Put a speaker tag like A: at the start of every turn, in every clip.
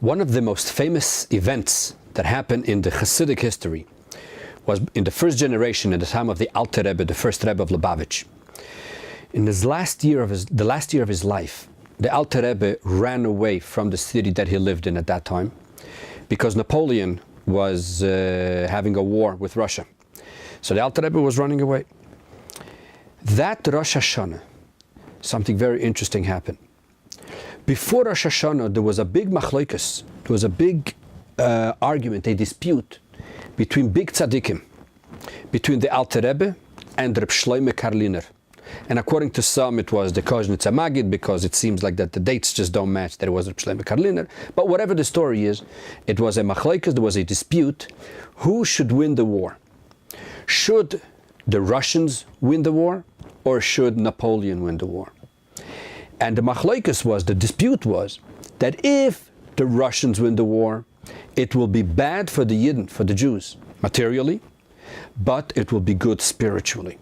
A: One of the most famous events that happened in the Hasidic history was in the first generation, at the time of the Alter Rebbe, the first Rebbe of Lubavitch. In the last year of his life, the Alter Rebbe ran away from the city that he lived in at that time because Napoleon was having a war with Russia. So the Alter Rebbe was running away. That Rosh Hashanah, something very interesting happened. Before Rosh Hashanah, there was a big machlokes, there was a big argument, a dispute between big tzaddikim, between the Alter Rebbe and Reb Shloime Karliner. And according to some, it was the Koznitzer Magid, because it seems like that the dates just don't match, that it was Reb Shloime Karliner. But whatever the story is, it was a machlokes, there was a dispute. Who should win the war? Should the Russians win the war, or should Napoleon win the war? And the machlokes was, the dispute was, that if the Russians win the war, it will be bad for the Yidden, for the Jews, materially, but it will be good spiritually.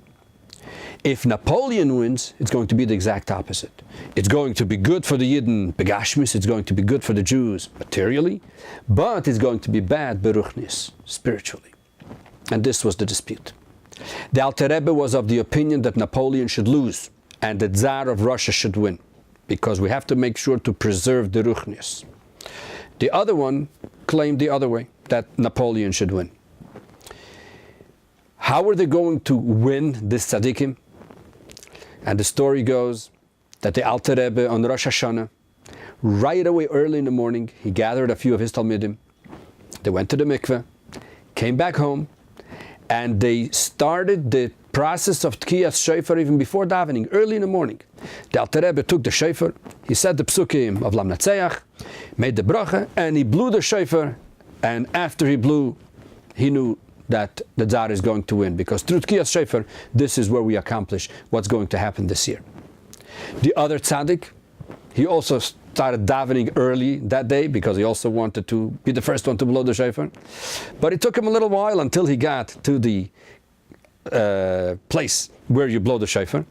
A: If Napoleon wins, it's going to be the exact opposite. It's going to be good for the Yidden, begashmis, it's going to be good for the Jews, materially, but it's going to be bad, beruchnis, spiritually. And this was the dispute. The Alter Rebbe was of the opinion that Napoleon should lose and the Tsar of Russia should win, because we have to make sure to preserve the ruchnis. The other one claimed the other way, that Napoleon should win. How are they going to win this tzaddikim? And the story goes that the Alter Rebbe on Rosh Hashanah, right away early in the morning, he gathered a few of his Talmidim. They went to the mikveh, came back home, and they started the process of Tekias Shofar even before davening, early in the morning. The Alter Rebbe took the shofar, he said the psukim of Lam Natseach, made the bracha, and he blew the shofar, and after he blew, he knew that the Tsar is going to win, because through Tekias Shofar, this is where we accomplish what's going to happen this year. The other tzaddik, he also started davening early that day, because he also wanted to be the first one to blow the shofar. But it took him a little while until he got to the place where you blow the shofar.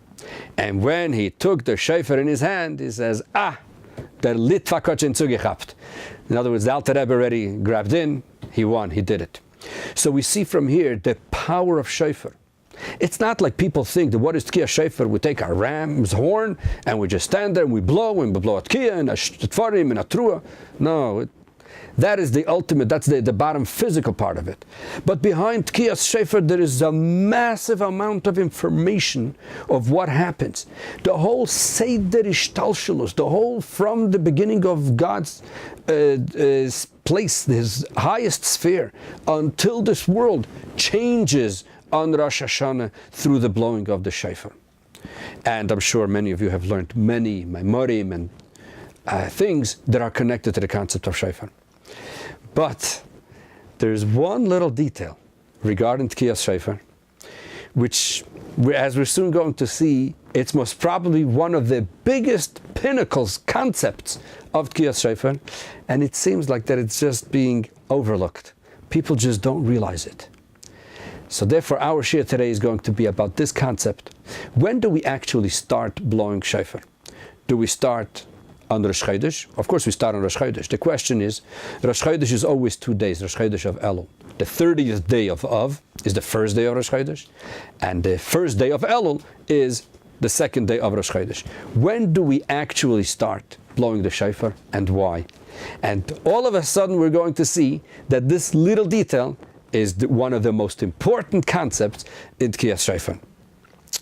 A: And when he took the shofar in his hand, he says, der Litvakochen zugehabt. In other words, the Alter Rebbe already grabbed in, he won, he did it. So we see from here the power of shofar. It's not like people think that what is Tekias Shofar? We take our ram's horn and we just stand there and we blow a Tekia and a Tfarim and a Trua. No, that is the ultimate, that's the bottom physical part of it. But behind Tekias Shofar there is a massive amount of information of what happens. The whole Seder Ishtalshalus, the whole from the beginning of God's place, his highest sphere, until this world changes on Rosh Hashanah through the blowing of the shofar. And I'm sure many of you have learned many Maimorim and things that are connected to the concept of shofar. But there's one little detail regarding Tekias Shofar, which, as we're soon going to see, it's most probably one of the biggest pinnacles, concepts of Tekias Shofar, and it seems like that it's just being overlooked. People just don't realize it. So therefore our shir today is going to be about this concept. When do we actually start blowing shofar? Do we start on Rosh Chodesh? Of course we start on Rosh Chodesh. The question is, Rosh Chodesh is always 2 days, Rosh Chodesh of Elul. The 30th day of Av is the first day of Rosh Chodesh, and the first day of Elul is the second day of Rosh Chodesh. When do we actually start blowing the shofar, and why? And all of a sudden we're going to see that this little detail is one of the most important concepts in Tekias Shofar.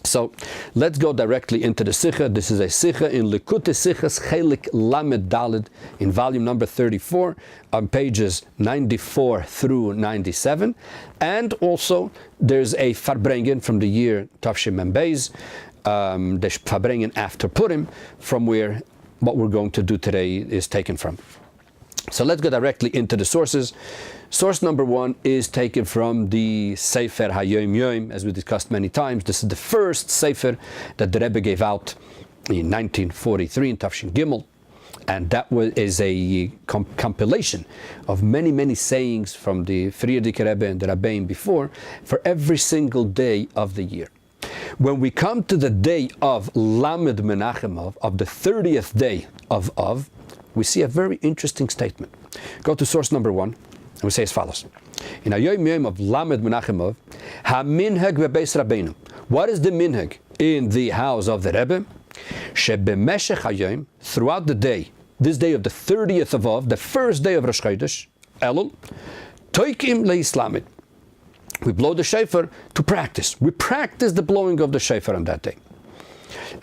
A: So let's go directly into the Sikha. This is a Sikha in Likutei Sichos Chelik Lamed Daled in volume number 34 on pages 94 through 97. And also there's a Farbrengen from the year Tavshim Mem Beis, the Farbrengen after Purim, from where what we're going to do today is taken from. So let's go directly into the sources. Source number 1 is taken from the Sefer HaYom Yom, as we discussed many times. This is the first Sefer that the Rebbe gave out in 1943 in Tafshin Gimel. And that is a compilation of many, many sayings from the Frierdiker Rebbe and the Rabbein before for every single day of the year. When we come to the day of Lamed Menachem of the 30th day of Av, we see a very interesting statement. Go to source number 1, and we say as follows. In a Yom of Lamed Menachemov, Ha-minhag bebeis Rabbeinu. What is the minhag in the house of the Rebbe? Shebemeshech hayom, throughout the day, this day of the 30th of Av, the first day of Rosh Chodesh Elul, toikim leislamid. We blow the shofar to practice. We practice the blowing of the shofar on that day.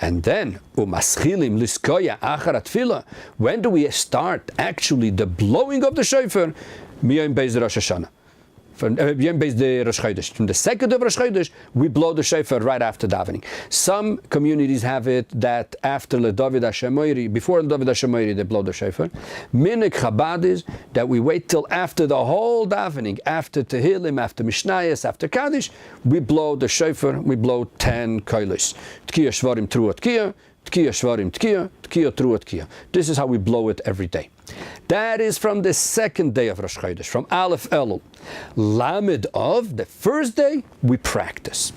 A: And then, umaschilim liskoya achar atfila. When do we start actually the blowing of the shofar? Miyom beis Rosh Hashanah. From Yom Beis the Rosh Chodesh. From the second of Rosh Chodesh, we blow the shofar right after davening. Some communities have it that after LeDavid HaShemoiri, before LeDavid HaShemoiri, they blow the shofar. Minik Chabad is that we wait till after the whole davening, after Tehillim, after Mishnayos, after Kaddish, we blow the shofar, we blow 10 koilos. Tekias Shofar through Tekia, Tekias Shofar Tekia, Tekia through Tekia. This is how we blow it every day. That is from the second day of Rosh Chodesh, from Aleph Elul. Lamed of, the first day, we practice.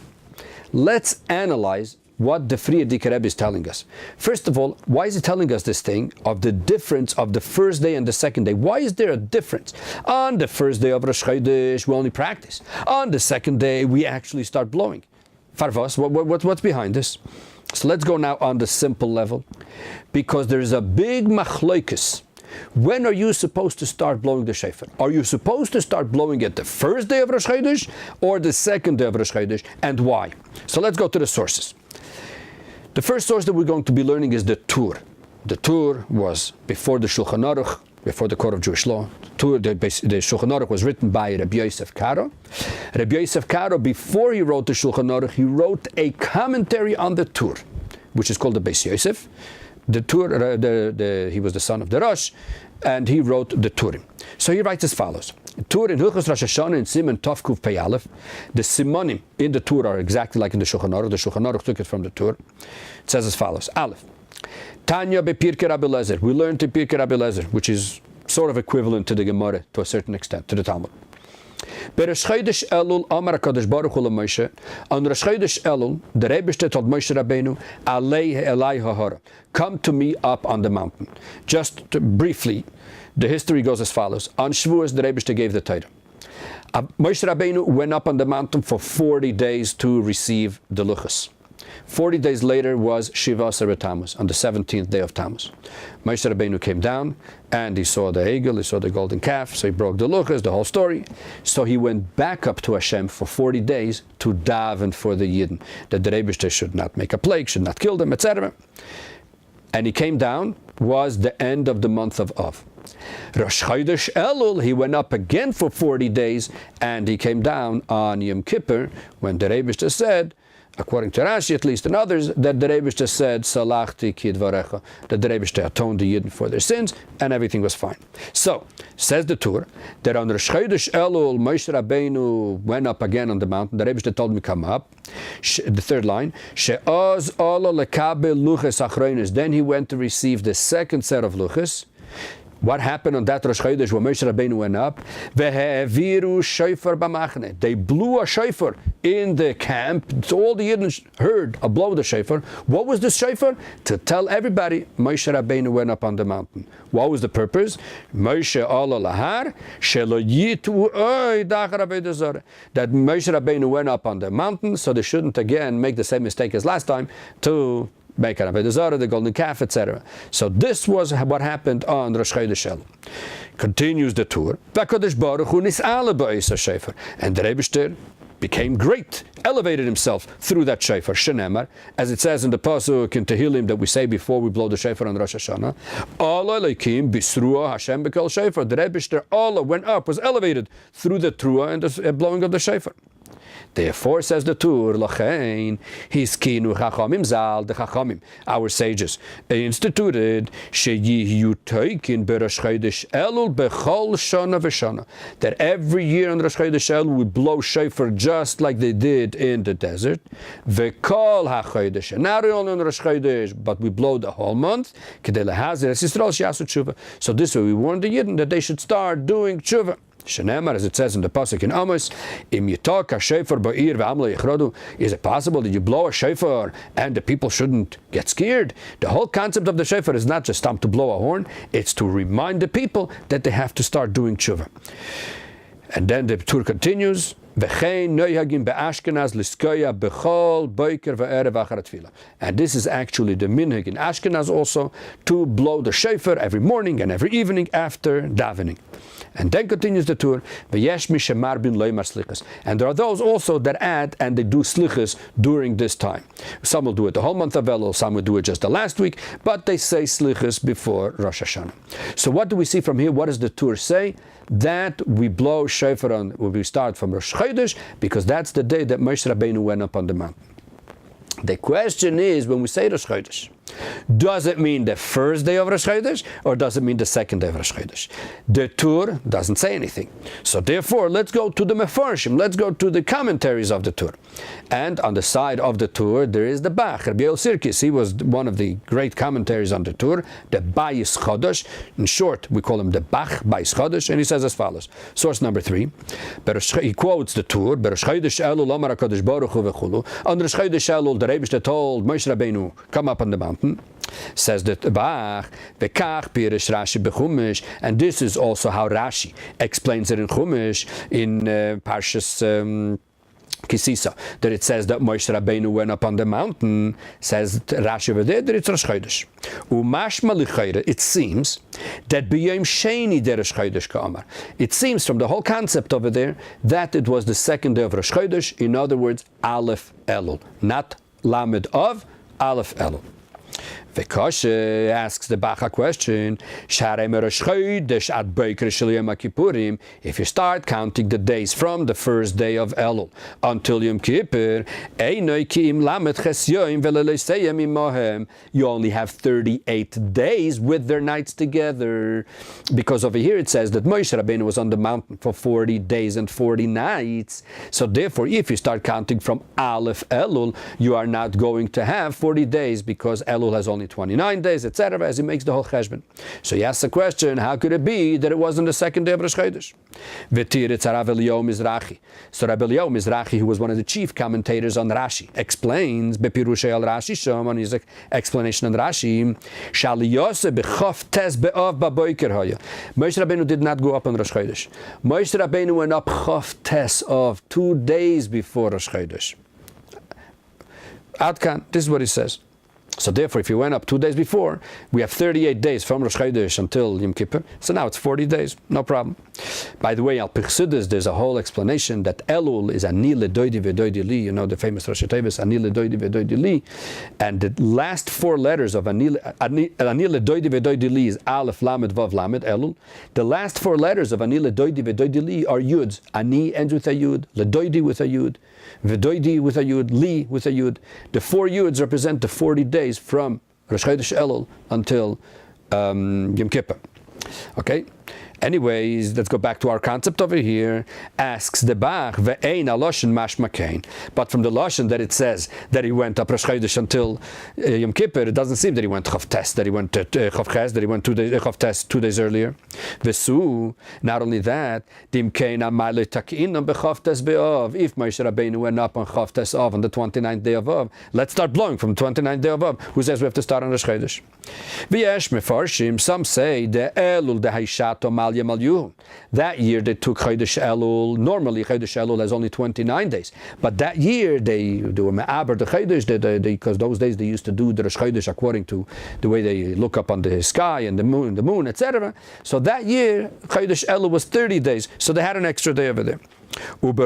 A: Let's analyze what the Previous Rebbe is telling us. First of all, why is he telling us this thing of the difference of the first day and the second day? Why is there a difference? On the first day of Rosh Chodesh, we only practice. On the second day, we actually start blowing. Farvos, what's behind this? So let's go now on the simple level, because there is a big machloikis. When are you supposed to start blowing the shofar? Are you supposed to start blowing it the first day of Rosh Chodesh or the second day of Rosh Chodesh, and why? So let's go to the sources. The first source that we're going to be learning is the Tur. The Tur was before the Shulchan Aruch, before the Code of Jewish Law. The Shulchan Aruch was written by Rabbi Yosef Karo. Rabbi Yosef Karo, before he wrote the Shulchan Aruch, he wrote a commentary on the Tur, which is called the Beis Yosef. The Tur, he was the son of the Rosh, and he wrote the Turim. So he writes as follows. Tur in Hilchos Rosh Hashanah in Siman Tov Kuf Pei Aleph. The Simonim in the Tur are exactly like in the Shulchan Aruch. The Shulchan Aruch took it from the Tur. It says as follows. Aleph. Tanya bePirkei Rabbi Lezer. We learned in Pirkei Rabbi Lezer, which is sort of equivalent to the Gemara to a certain extent, to the Talmud. Rosh Chodesh Elul, Amar HaKadosh Baruch Hu LaMoshe. On Rosh Chodesh Elul, the Rebbe told Moshe Rabbeinu, Alei Elai Hahara, come to me up on the mountain. Just briefly, the history goes as follows. On Shavuos, the Rebbe gave the Torah. Moshe Rabbeinu went up on the mountain for 40 days to receive the Luchos. 40 days later was Shiva Aseret Tammuz, on the 17th day of Tammuz. Moshe Rabbeinu came down, and he saw the Egel, he saw the golden calf, so he broke the luchos, the whole story. So he went back up to Hashem for 40 days to daven for the Yidden, that the Rebbe should not make a plague, should not kill them, etc. And he came down, was the end of the month of Av. Rosh Chodesh Elul, he went up again for 40 days, and he came down on Yom Kipur, when the Rebbe said, according to Rashi at least and others, that the Rebbe said, Salachti ki dvarecha, that the Rebbe atoned the Yidden for their sins, and everything was fine. So, says the Tur, that on Rosh Chodesh Elul, Moshe Rabbeinu went up again on the mountain. The Rebbe told me come up. The third line, She'oz olo lekabel luches achronis. Then he went to receive the second set of luches. What happened on that Rosh Chodesh when Moshe Rabbeinu went up? Ve'heviru shofar b'machne. They blew a shofar in the camp. So all the Yidden heard a blow of the shofar. What was the shofar? To tell everybody Moshe Rabbeinu went up on the mountain. What was the purpose? Moshe ala lahar shelo yitu oy dachar avodah zarah. That Moshe Rabbeinu went up on the mountain, so they shouldn't again make the same mistake as last time to make an avodah zarah, the golden calf, etc. So this was what happened on Rosh Chodesh Elul. Continues the Tur. V'Kadosh Baruch Hu nis'ala ba'is ha'shofar. And the Rebbe became great, elevated himself through that shofar. Shenemar, as it says in the pasuk in Tehillim that we say before we blow the shofar on Rosh Hashanah. Allah leikim bisruah Hashem b'kol shofar. The Rebbe Allah went up, was elevated through the truah and the blowing of the shofar. Therefore, says the Tur, Lachain, Hiskinu Chachamim Zal, the Chachamim, our sages, instituted Sheyihu Toikin Berosh Chodesh Elul Bechol Shana V'Shana, that every year on Rosh Chodesh Elul we blow shofar just like they did in the desert. V'Kol HaChodesh, and not only on Rosh Chodesh, but we blow the whole month. Kedei Lehazer Es Yisrael She'asu Tshuva. So this way we warned the Yidden that they should start doing tshuva. Shenemar, as it says in the pasuk in Amos, Im yitok ha-shofar ba'ir ve'amlo yichrodu. Is it possible that you blow a shofar and the people shouldn't get scared? The whole concept of the shofar is not just time to blow a horn, it's to remind the people that they have to start doing tshuva. And then the tour continues. And this is actually the minhag in Ashkenaz also, to blow the shofar every morning and every evening after davening. And then continues the tour. And there are those also that add and they do slichas during this time. Some will do it the whole month of Elul, some will do it just the last week, but they say slichas before Rosh Hashanah. So what do we see from here? What does the tour say? That we blow shofar on when we start from Rosh Chodesh, because that's the day that Moshe Rabbeinu went up on the mountain. The question is, when we say Rosh Chodesh, does it mean the first day of Rosh Chodesh or does it mean the second day of Rosh Chodesh? The Tur doesn't say anything. So therefore, let's go to the Mefarshim, let's go to the commentaries of the Tur. And on the side of the Tur, there is the Bach, Rabbi Sirkis. He was one of the great commentaries on the Tur, the Bayis Chodesh. In short, we call him the Bach, Bayis Chodesh, and he says as follows. Source number 3, he quotes the Tur, Rosh Chodesh Elul, Omar HaKadosh Baruch Hu V'chulu. On Rosh Chodesh Elul, the Rebbe told Moshe Rabbeinu, come up on the mountain. Says that Bach, Vekach Pirish Rashi Bechumish, and this is also how Rashi explains it in Chumash in Parshas Kisisa, that it says that Moshe Rabbeinu went up on the mountain. Says Rashi over there that it's Rosh Chodesh. Umashma lichayre, it seems that b'yom sheni de Rosh Chodesh ka'amar. It seems from the whole concept over there that it was the second day of Rosh Chodesh. In other words, Aleph Elul, not Lamed of Aleph Elul. Vekocho asks the Bach a question. If you start counting the days from the first day of Elul until Yom Kipur, you only have 38 days with their nights together. Because over here it says that Moshe Rabbeinu was on the mountain for 40 days and 40 nights. So therefore, if you start counting from Aleph Elul, you are not going to have 40 days because Elul has only 29 days, etc., as he makes the whole cheshbon. So he asks the question, how could it be that it wasn't the second day of Rosh Chodesh? So Rabbi Eliyahu Mizrahi, who was one of the chief commentators on Rashi, explains, Bepirushay al Rashi Shom, on his explanation on Rashi, Moshe Rabbeinu did not go up on Rosh Chodesh. Moshe Rabbeinu went up Chof Tes of 2 days before Rosh Chodesh. Adkan, this is what he says. So therefore, if you went up 2 days before, we have 38 days from Rosh Chodesh until Yom Kippur. So now it's 40 days, no problem. By the way, al Pichsudis, there's a whole explanation that Elul is Ani Ledoidi Vedoidi Li. You know the famous Rosh Tevis, Ani Ledoidi Vedoidi Li. And the last 4 letters of Ani Ledoidi Vedoidi Li is Aleph Lamed Vav Lamed Elul. The last 4 letters of Ani Ledoidi Vedoidi Li are Yuds. Ani ends with a Yud, Ledoidi with a Yud, Vedoidi with a Yud, Li with a Yud. The 4 Yuds represent the 40 days from Rosh Chodesh Elul until Yom Kippur. Okay? Anyways, let's go back to our concept over here. Asks the Bach, ve'ein aloshen mashma kain. But from the loshen that it says that he went up Rosh Chodesh until Yom Kippur, it doesn't seem that he went Chof Tes, that he went Chof Ches, that he went 2 days Chof Tes 2 days earlier. Vesu, not only that, dim kain amalei takinam bechof Tes be'ov. If Moshe Rabbeinu went up on Chof Tes Av on the 29th day of Av, let's start blowing from the 29th day of Av. Who says we have to start on Rosh Chodesh? V'yesh mefarshim, some say the Elul the Haishato Mal Yamal. That year they took Chodesh Elul. Normally Chodesh Elul has only 29 days, but that year they were me'aber the Chodesh, because those days they used to do the Rosh Chodesh according to the way they look up on the sky and the moon, etc. So that year Chodesh Elul was 30 days, so they had an extra day over there. And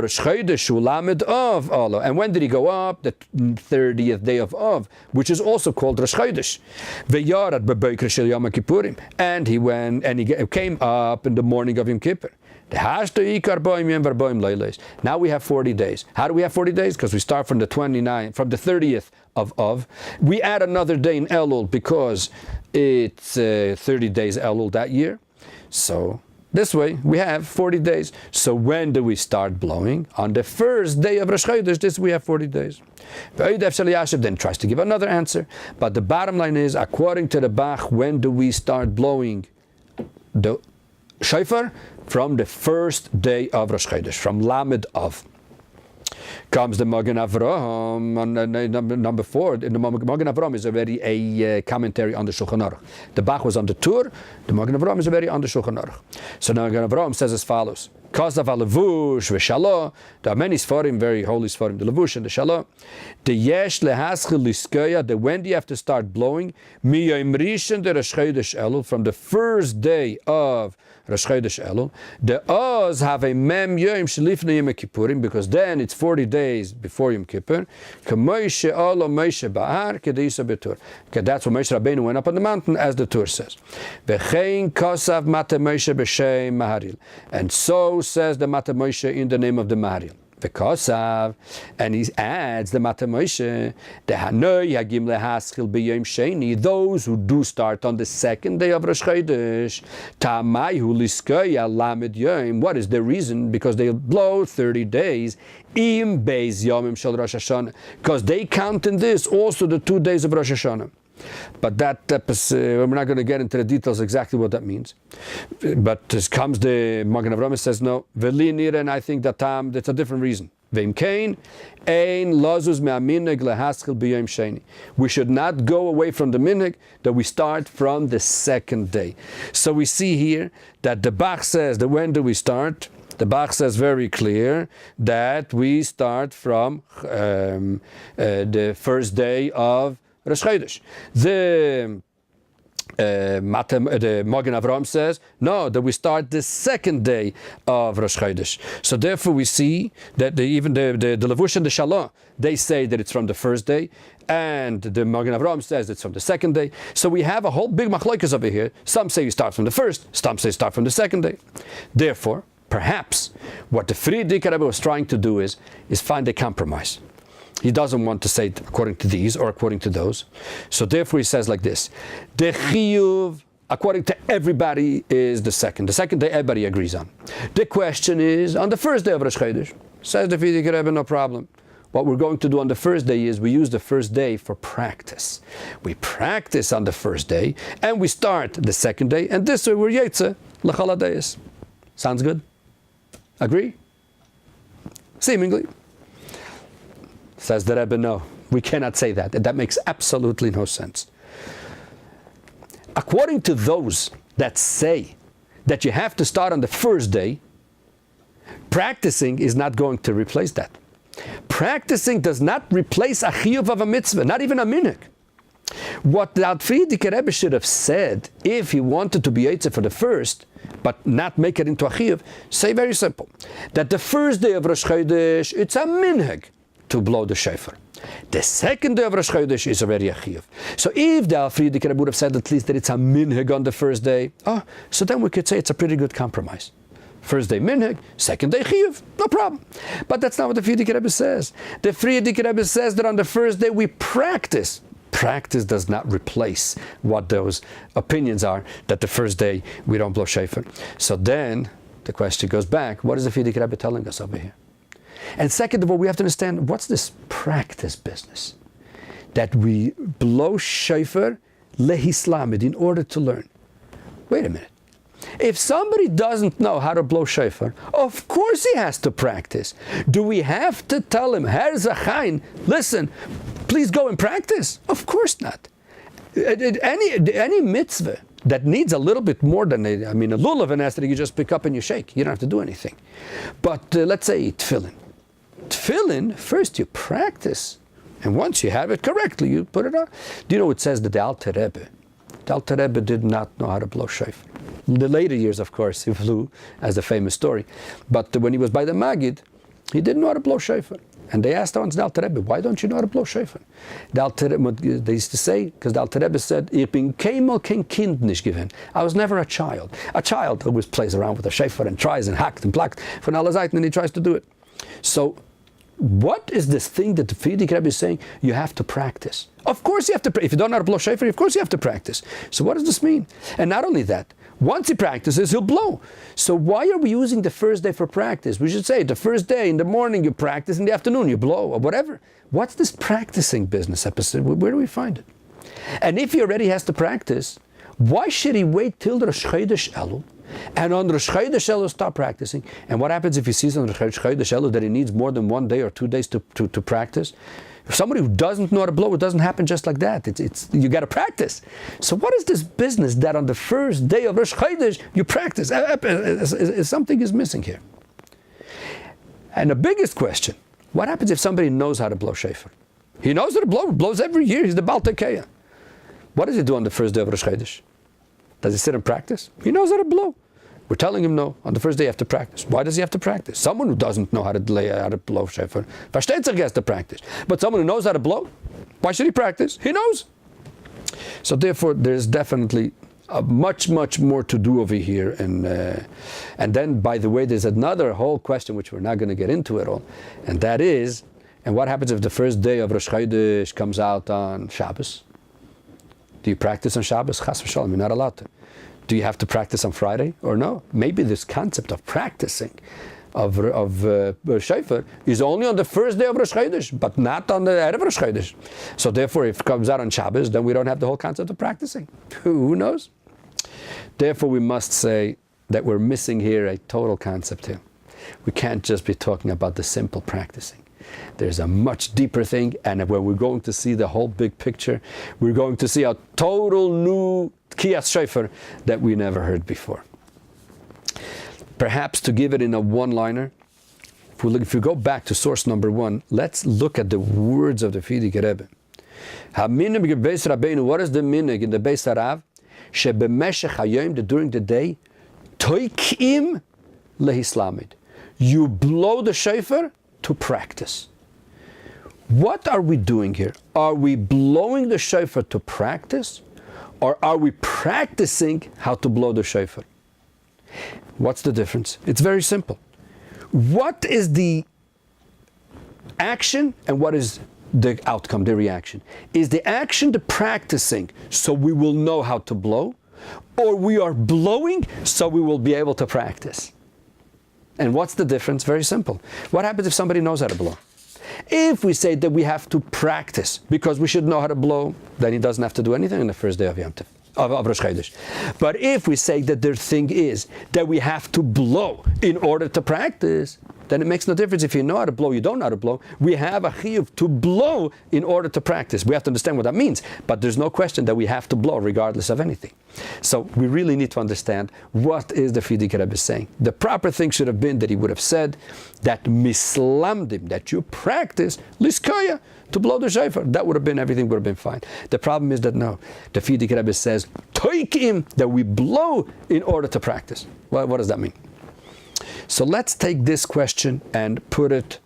A: when did he go up? The 30th day of Av, which is also called Rosh Chodesh. And he went and he came up in the morning of Yom Kippur. Now we have 40 days. How do we have 40 days? Because we start from the 30th of Av. We add another day in Elul because it's 30 days Elul that year. So this way, we have 40 days. So when do we start blowing? On the first day of Rosh Chodesh, this we have 40 days. Then tries to give another answer. But the bottom line is, according to the Bach, when do we start blowing the shofar from the first day of Rosh Chodesh, from Lamed Av. Comes the Magen Avraham on number 4. The Magen Avraham is already a commentary on the Shulchan Aruch. The Bach was on the Tur. The Magen Avraham is already on the Shulchan Aruch. So the Magen Avraham says as follows: Kosav halevush v'shalom. There are many Sfarim, very holy Sfarim, the levush and the shalom. The yesh lehaschil liskoya. The when do you have to start blowing? Miyom rishon de Rosh Chodesh Elul, from the first day of Rosh Chodesh Elul. The Oz have a mem yom shelifnei Yom Kippurim, because then it's 40 days before Yom Kippur. K'Moshe olo Moshe ba'ar k'deisa betur. Okay, that's when Moshe Rabbeinu went up on the mountain, as the Tur says. V'chein kosav mate Moshe b'shem Maharil. And so says the Mate Moshe in the name of the Maharil. Vekosav, and he adds the Mate Moshe, the Hanoi Hagim lehaschil b'yom sheni, those who do start on the second day of Rosh Chodesh, Tamai hu liskoya lamed yom. What is the reason? Because they blow 30 days, im beis yomim shel Rosh Hashanah, because they count in this also the 2 days of Rosh Hashanah. But that we're not going to get into the details exactly what that means. But this comes the Magen Avraham says no. Velinir, and I think that's a different reason. We should not go away from the minhag that we start from the second day. So we see here that the Bach says that when do we start? The Bach says very clear that we start from the first day of Rosh Chodesh. The Magen Avraham says no, that we start the second day of Rosh Chodesh. So therefore we see that even the Levush and the Shalom, they say that it's from the first day, and the Magen Avraham says it's from the second day. So we have a whole big machlokas over here. Some say you start from the first, some say start from the second day. Therefore, perhaps what the Frierdiker Rebbe was trying to do is find a compromise. He doesn't want to say it according to these or according to those. So therefore he says like this: the chiyuv, according to everybody, is the second. The second day everybody agrees on. The question is, on the first day of Rosh Chodesh, says the Frierdiker Rebbe, no problem. What we're going to do on the first day is we use the first day for practice. We practice on the first day, and we start the second day, and this way we're yetze l'chol hadayos. Sounds good? Agree? Seemingly. Says the Rebbe, no, we cannot say that. That makes absolutely no sense. According to those that say that you have to start on the first day, practicing is not going to replace that. Practicing does not replace a chiyuv of a mitzvah, not even a minhag. What the Frierdiker Rebbe should have said, if he wanted to be yetzer for the first, but not make it into a chiyuv, say very simple, that the first day of Rosh Chodesh, it's a minhag to blow the shofar. The second day of Rosh Chodesh is already a chiyuv. So if the Frierdiker Rebbe would have said at least that it's a minhag on the first day, so then we could say it's a pretty good compromise. First day minhag, second day chiyuv, no problem. But that's not what the Frierdiker Rebbe says. The Frierdiker Rebbe says that on the first day we practice. Practice does not replace what those opinions are, that the first day we don't blow shofar. So then the question goes back, what is the Frierdiker Rebbe telling us over here? And second of all, we have to understand, what's this practice business? That we blow shofar lehislamed, in order to learn. Wait a minute. If somebody doesn't know how to blow shofar, of course he has to practice. Do we have to tell him, Herzachain, listen, please go and practice? Of course not. Any mitzvah that needs a little bit more than a lulav and that you just pick up and you shake. You don't have to do anything. But let's say tefillin. Tefillin, first you practice, and once you have it correctly, you put it on. Do you know it says that the Alter Rebbe did not know how to blow shofar. In the later years, of course, he blew, as the famous story. But when he was by the Magid, he didn't know how to blow shofar. And they asked once the Alter Rebbe, why don't you know how to blow shofar? The Alter Rebbe, they used to say, because the Alter Rebbe said, Ich bin keinmal kein Kind nicht gewesen. I was never a child. A child always plays around with a shofar and tries and hackt and plakt von alle Seiten, and he tries to do it. So, what is this thing that the Frierdiker Rebbe is saying? You have to practice. Of course you have to. If you don't know how to blow shofar, of course you have to practice. So what does this mean? And not only that, once he practices, he'll blow. So why are we using the first day for practice? We should say the first day in the morning you practice, in the afternoon you blow, or whatever. What's this practicing business episode? Where do we find it? And if he already has to practice, why should he wait till the Rosh Chodesh Elul And on Rosh Chodesh Elul, start practicing. And what happens if he sees on Rosh Chodesh Elul that he needs more than 1 day or 2 days to practice? If somebody who doesn't know how to blow, it doesn't happen just like that. You got to practice. So what is this business that on the first day of Rosh Chodesh you practice? Something is missing here. And the biggest question, what happens if somebody knows how to blow shofar? He knows how to blow, blows every year. He's the Baal Tekia. What does he do on the first day of Rosh Chodesh? Does he sit and practice? He knows how to blow. We're telling him no. On the first day you have to practice. Why does he have to practice? Someone who doesn't know how to blow shofar, versteht sich, he has to practice. But someone who knows how to blow, why should he practice? He knows. So therefore, there's definitely much more to do over here. And then, by the way, there's another whole question which we're not going to get into at all, and that is, and what happens if the first day of Rosh Chodesh comes out on Shabbos? Do you practice on Shabbos? Chas v'shalom, you're not allowed to. Do you have to practice on Friday or no? Maybe this concept of practicing of shofar is only on the first day of Rosh Chodesh, but not on the Erev Rosh Chodesh. So therefore, if it comes out on Shabbos, then we don't have the whole concept of practicing. Who knows? Therefore, we must say that we're missing here a total concept here. We can't just be talking about the simple practicing. There's a much deeper thing, and when we're going to see the whole big picture, we're going to see a total new Tekias Shofar that we never heard before. Perhaps to give it in a one-liner, if we go back to source number 1, let's look at the words of the Previous Rebbe. What is the minig in the Beis Harav? Shebemeshech hayom, that during the day, toikim lehislamid. You blow the shofar to practice. What are we doing here? Are we blowing the shofar to practice, or are we practicing how to blow the shofar? What's the difference? It's very simple. What is the action and what is the outcome, the reaction? Is the action the practicing so we will know how to blow, or we are blowing so we will be able to practice? And what's the difference? Very simple. What happens if somebody knows how to blow? If we say that we have to practice because we should know how to blow, then he doesn't have to do anything on the first day of Yom Tov, of Rosh Chodesh. But if we say that their thing is that we have to blow in order to practice, then it makes no difference if you know how to blow, you don't know how to blow. We have a chiyuv to blow in order to practice. We have to understand what that means. But there's no question that we have to blow regardless of anything. So we really need to understand what is the Previous Rebbe saying. The proper thing should have been that he would have said that mislamdim, that you practice liskoya, to blow the shofar. That would have been, everything would have been fine. The problem is that no, the Previous Rebbe says toikim, that we blow in order to practice. What does that mean? So let's take this question and put it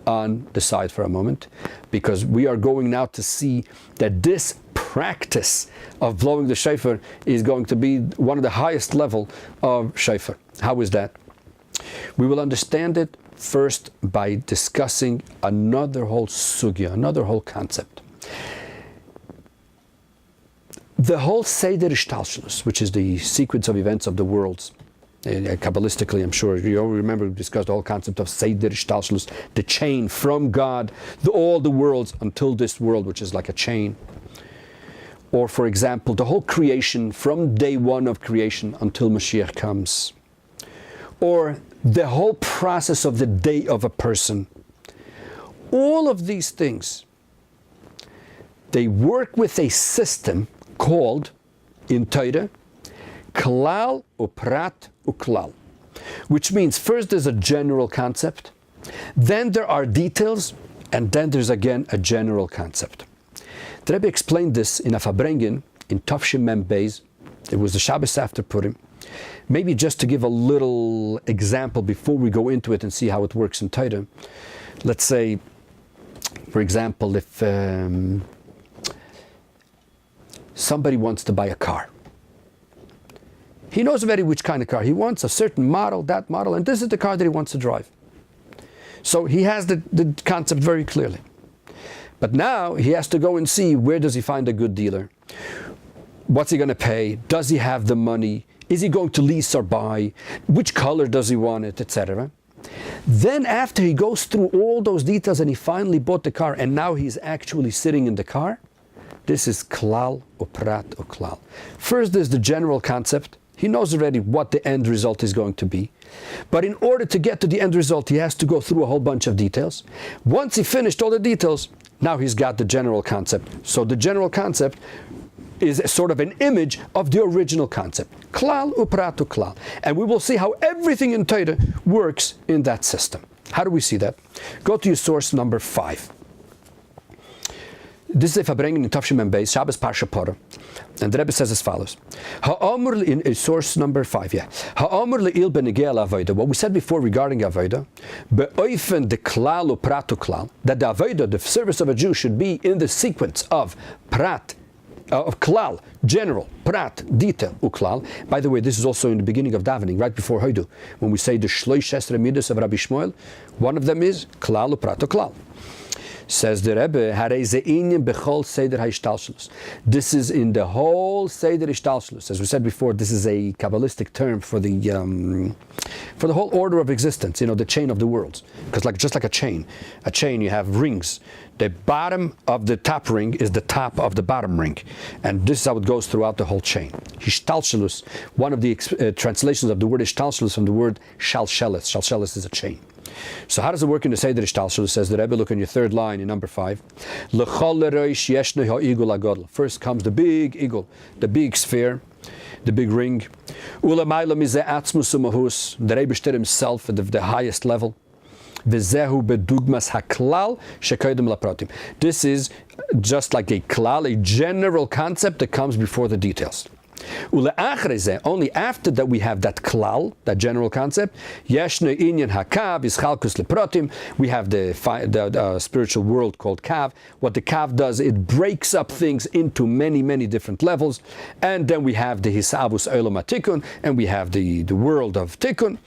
A: on the side for a moment, because we are going now to see that this practice of blowing the shofar is going to be one of the highest level of shofar. How is that? We will understand it first by discussing another whole sugya, another whole concept. The whole Seder Ishtalshelus, which is the sequence of events of the worlds, Kabbalistically, I'm sure you all remember we discussed the whole concept of Seder Ishtalshelus, the chain from God, all the worlds until this world, which is like a chain. Or, for example, the whole creation from day one of creation until Mashiach comes. Or the whole process of the day of a person. All of these things, they work with a system called, in Torah, Klal uprat uklal, which means first there's a general concept, then there are details, and then there's again a general concept. The Rebbe explained this in a Fabrengen in Tafshim Mem Beis. It was the Shabbos after Purim. Maybe just to give a little example before we go into it and see how it works in Torah. Let's say, for example, if somebody wants to buy a car. He knows already which kind of car he wants, a certain model, that model, and this is the car that he wants to drive. So he has the concept very clearly. But now he has to go and see, where does he find a good dealer? What's he going to pay? Does he have the money? Is he going to lease or buy? Which color does he want it, etc. Then after he goes through all those details and he finally bought the car and now he's actually sitting in the car, this is klal uprat uklal. First there's the general concept, He knows already what the end result is going to be. But in order to get to the end result, he has to go through a whole bunch of details. Once he finished all the details, now he's got the general concept. So the general concept is sort of an image of the original concept. Klal upratu klal. And we will see how everything in Torah works in that system. How do we see that? Go to your source number 5. This is a Fabrengen in Tavshim and Beis, Shabbos Parsha Porah. And the Rebbe says as follows. Ha'amur in source number 5, Ha'amur le'il benegei avoda. What we said before regarding avoda, be'oifen de klal upratu klal, that the avoda, the service of a Jew, should be in the sequence of prat, of klal, general, prat, detail, uklal. By the way, this is also in the beginning of davening, right before Hoidu, when we say the shloish esrei midos of Rabbi Shmuel. One of them is klal uprat uklal. Says the Rebbe, this is in the whole Seder Ishtalshlus. As we said before, this is a Kabbalistic term for the whole order of existence, the chain of the worlds. Because just like a chain you have rings. The bottom of the top ring is the top of the bottom ring. And this is how it goes throughout the whole chain. Ishtalshlus, one of the translations of the word Ishtalshlus from the word shalshelis. Shalshelis is a chain. So how does it work in the Seder Ishtalshlus? Says the Rebbe, look in your third line in number 5. First comes the big eagle, the big sphere, the big ring. The Rebbe himself at the highest level. This is just like a klal, a general concept that comes before the details. Only after that we have that klal, that general concept. We have the spiritual world called kav. What the kav does, it breaks up things into many, many different levels. And then we have the hisvaaduyos tikun, and we have the world of tikun.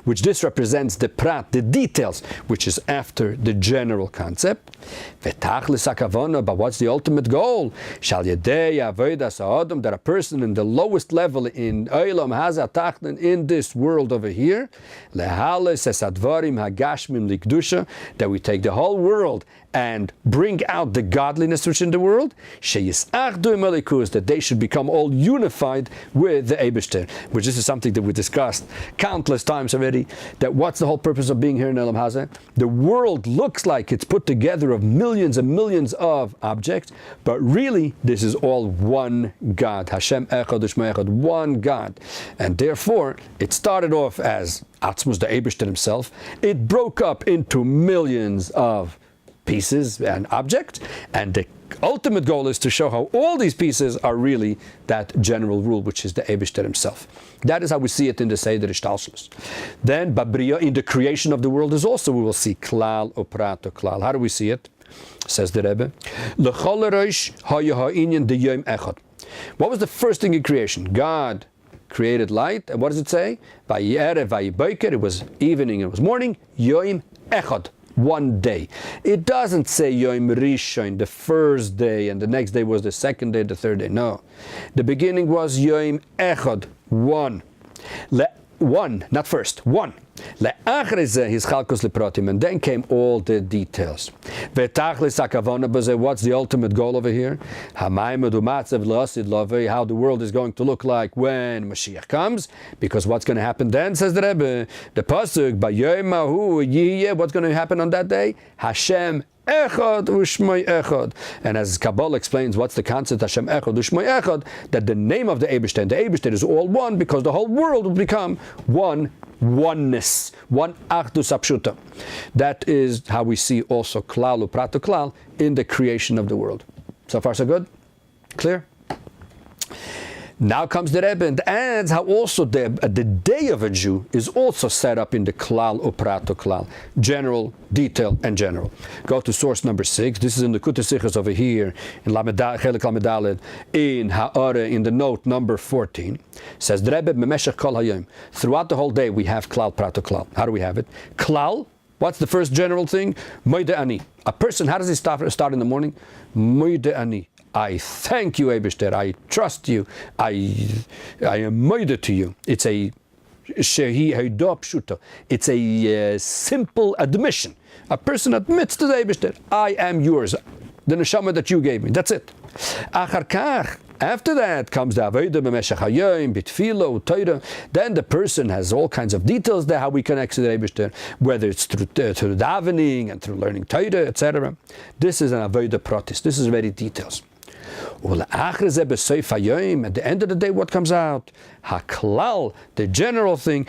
A: Which this represents the prat, the details, which is after the general concept. But what's the ultimate goal? That a person in the lowest level in Olam has in this world over here, that we take the whole world and bring out the godliness which in the world, that they should become all unified with the Eibishter, which this is something that we discussed countless times already, that what's the whole purpose of being here in Olam Hazeh? The world looks like it's put together of millions and millions of objects, but really this is all one God, Hashem Echad U'Shmo Echad, one God. And therefore, it started off as Atzmus, the Eibishter himself. It broke up into millions of pieces and objects, and the ultimate goal is to show how all these pieces are really that general rule, which is the Eibishter himself. That is how we see it in the Seder Ishtalshlus. Then, Babriya, in the creation of the world, is also we will see klal uprat klal. How do we see it? Says the Rebbe, what was the first thing in creation? God created light, and what does it say? It was evening, it was morning, Yom Echad, one day. It doesn't say Yom Rishon, the first day, and the next day was the second day, the third day. No. The beginning was Yom Echad, one. One, not first, one. And then came all the details. What's the ultimate goal over here? How the world is going to look like when Mashiach comes. Because what's going to happen then, says the Rebbe, the Pasuk, what's going to happen on that day? Hashem Echad U'Shmo Echad. And as Kabbalah explains, what's the concept Hashem Echad U'Shmo Echad? That the name of the Eibishter, and the Eibishter is all one, because the whole world will become oneness, one Achdus Apshuta. That is how we see also Klal Uprat Klal in the creation of the world. So far so good? Clear? Now comes the Rebbe and adds how also the day of a Jew is also set up in the Klal Uprat Klal, general, detail, and general. Go to source number 6. This is in the Likutei Sichos over here in Chelik Lamed in Ha'ara in the note number 14. Says the Rebbe Memeshech Kol Hayom. Throughout the whole day we have Klal Prat Klal. How do we have it? Klal. What's the first general thing? Moide Ani. A person, how does he start in the morning? Moide Ani. I thank you, Eibishter. I trust you. I am moide to you. It's a shehi heidah pshuta. It's a simple admission. A person admits to the Eibishter, I am yours. The neshama that you gave me. That's it. Achar kach, After that comes the Avodah b'meshech hayom, b'tfilo, Torah. Then the person has all kinds of details there, how we connect to the Eibishter, whether it's through davening and through learning Torah, etc. This is an Avodah pratis. This is very details. At the end of the day, what comes out? Haklal, the general thing,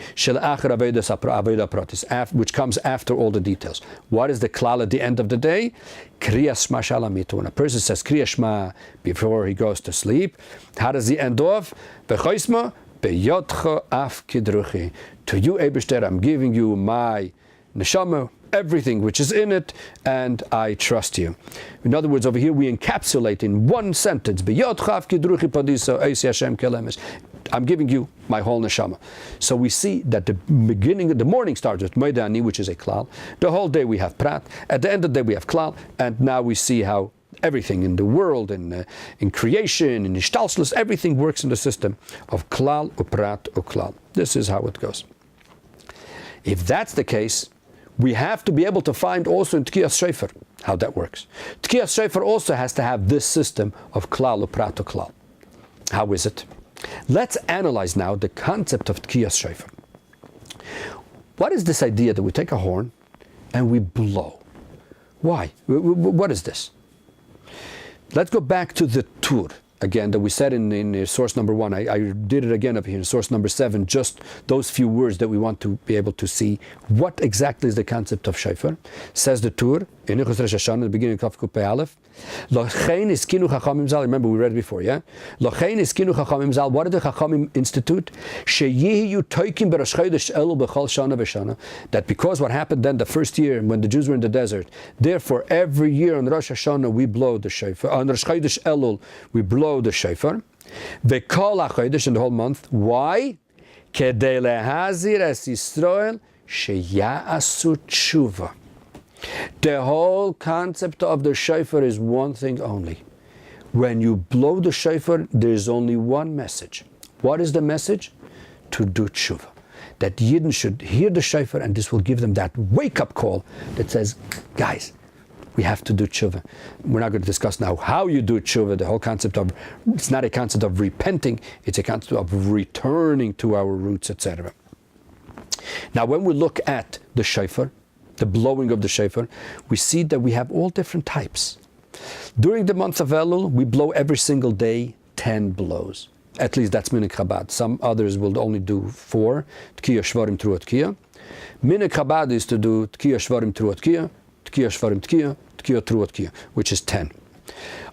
A: which comes after all the details. What is the klal at the end of the day? Kriyas Shma Shalamit. When a person says Kriyas Shma before he goes to sleep, how does he end off? Bechoisma beyotcha af kidruchi. To you, Eibishter, I'm giving you my neshama, everything which is in it, and I trust you. In other words, over here we encapsulate in one sentence, I'm giving you my whole neshama. So we see that the morning starts with Moedani, which is a klal. The whole day we have prat. At the end of the day we have klal, and now we see how everything in the world, in creation, in ishtalshlus, everything works in the system of klal, uprat, uklal. This is how it goes. If that's the case, we have to be able to find also in Tekias Shofar how that works. Tekias Shofar also has to have this system of klal, uprat, uklal. How is it? Let's analyze now the concept of Tekias Shofar. What is this idea that we take a horn and we blow? Why? What is this? Let's go back to the tur again that we said in source number 1. I did it again up here in source number 7, just those few words that we want to be able to see what exactly is the concept of shofar. Says the tur in Rosh Hashanah, the beginning of Kufay Aleph. Remember we read it before, yeah? What did the Chachamim institute? That because what happened then the first year when the Jews were in the desert, therefore every year on Rosh Hashanah we blow the shofar. On Rosh Chodesh Elul we blow the shofar. V'kol HaChodesh in the whole month. Why? Kedei lehazir es Yisrael sheya'asu tshuva. The whole concept of the shofar is one thing only. When you blow the shofar, there is only one message. What is the message? To do tshuva. That Yidden should hear the shofar, and this will give them that wake-up call that says, guys, we have to do tshuva. We're not going to discuss now how you do tshuva, the whole concept of, it's not a concept of repenting, it's a concept of returning to our roots, etc. Now when we look at the shofar, the blowing of the shofar, we see that we have all different types. During the month of Elul, we blow every single day 10 blows. At least that's Minhag Chabad. Some others will only do 4, Tekias Shvarim through Tekia. Minhag Chabad is to do Tekias Shvarim through Tekia, Tekias Shvarim Tekia, Tekia through Tekia, which is 10.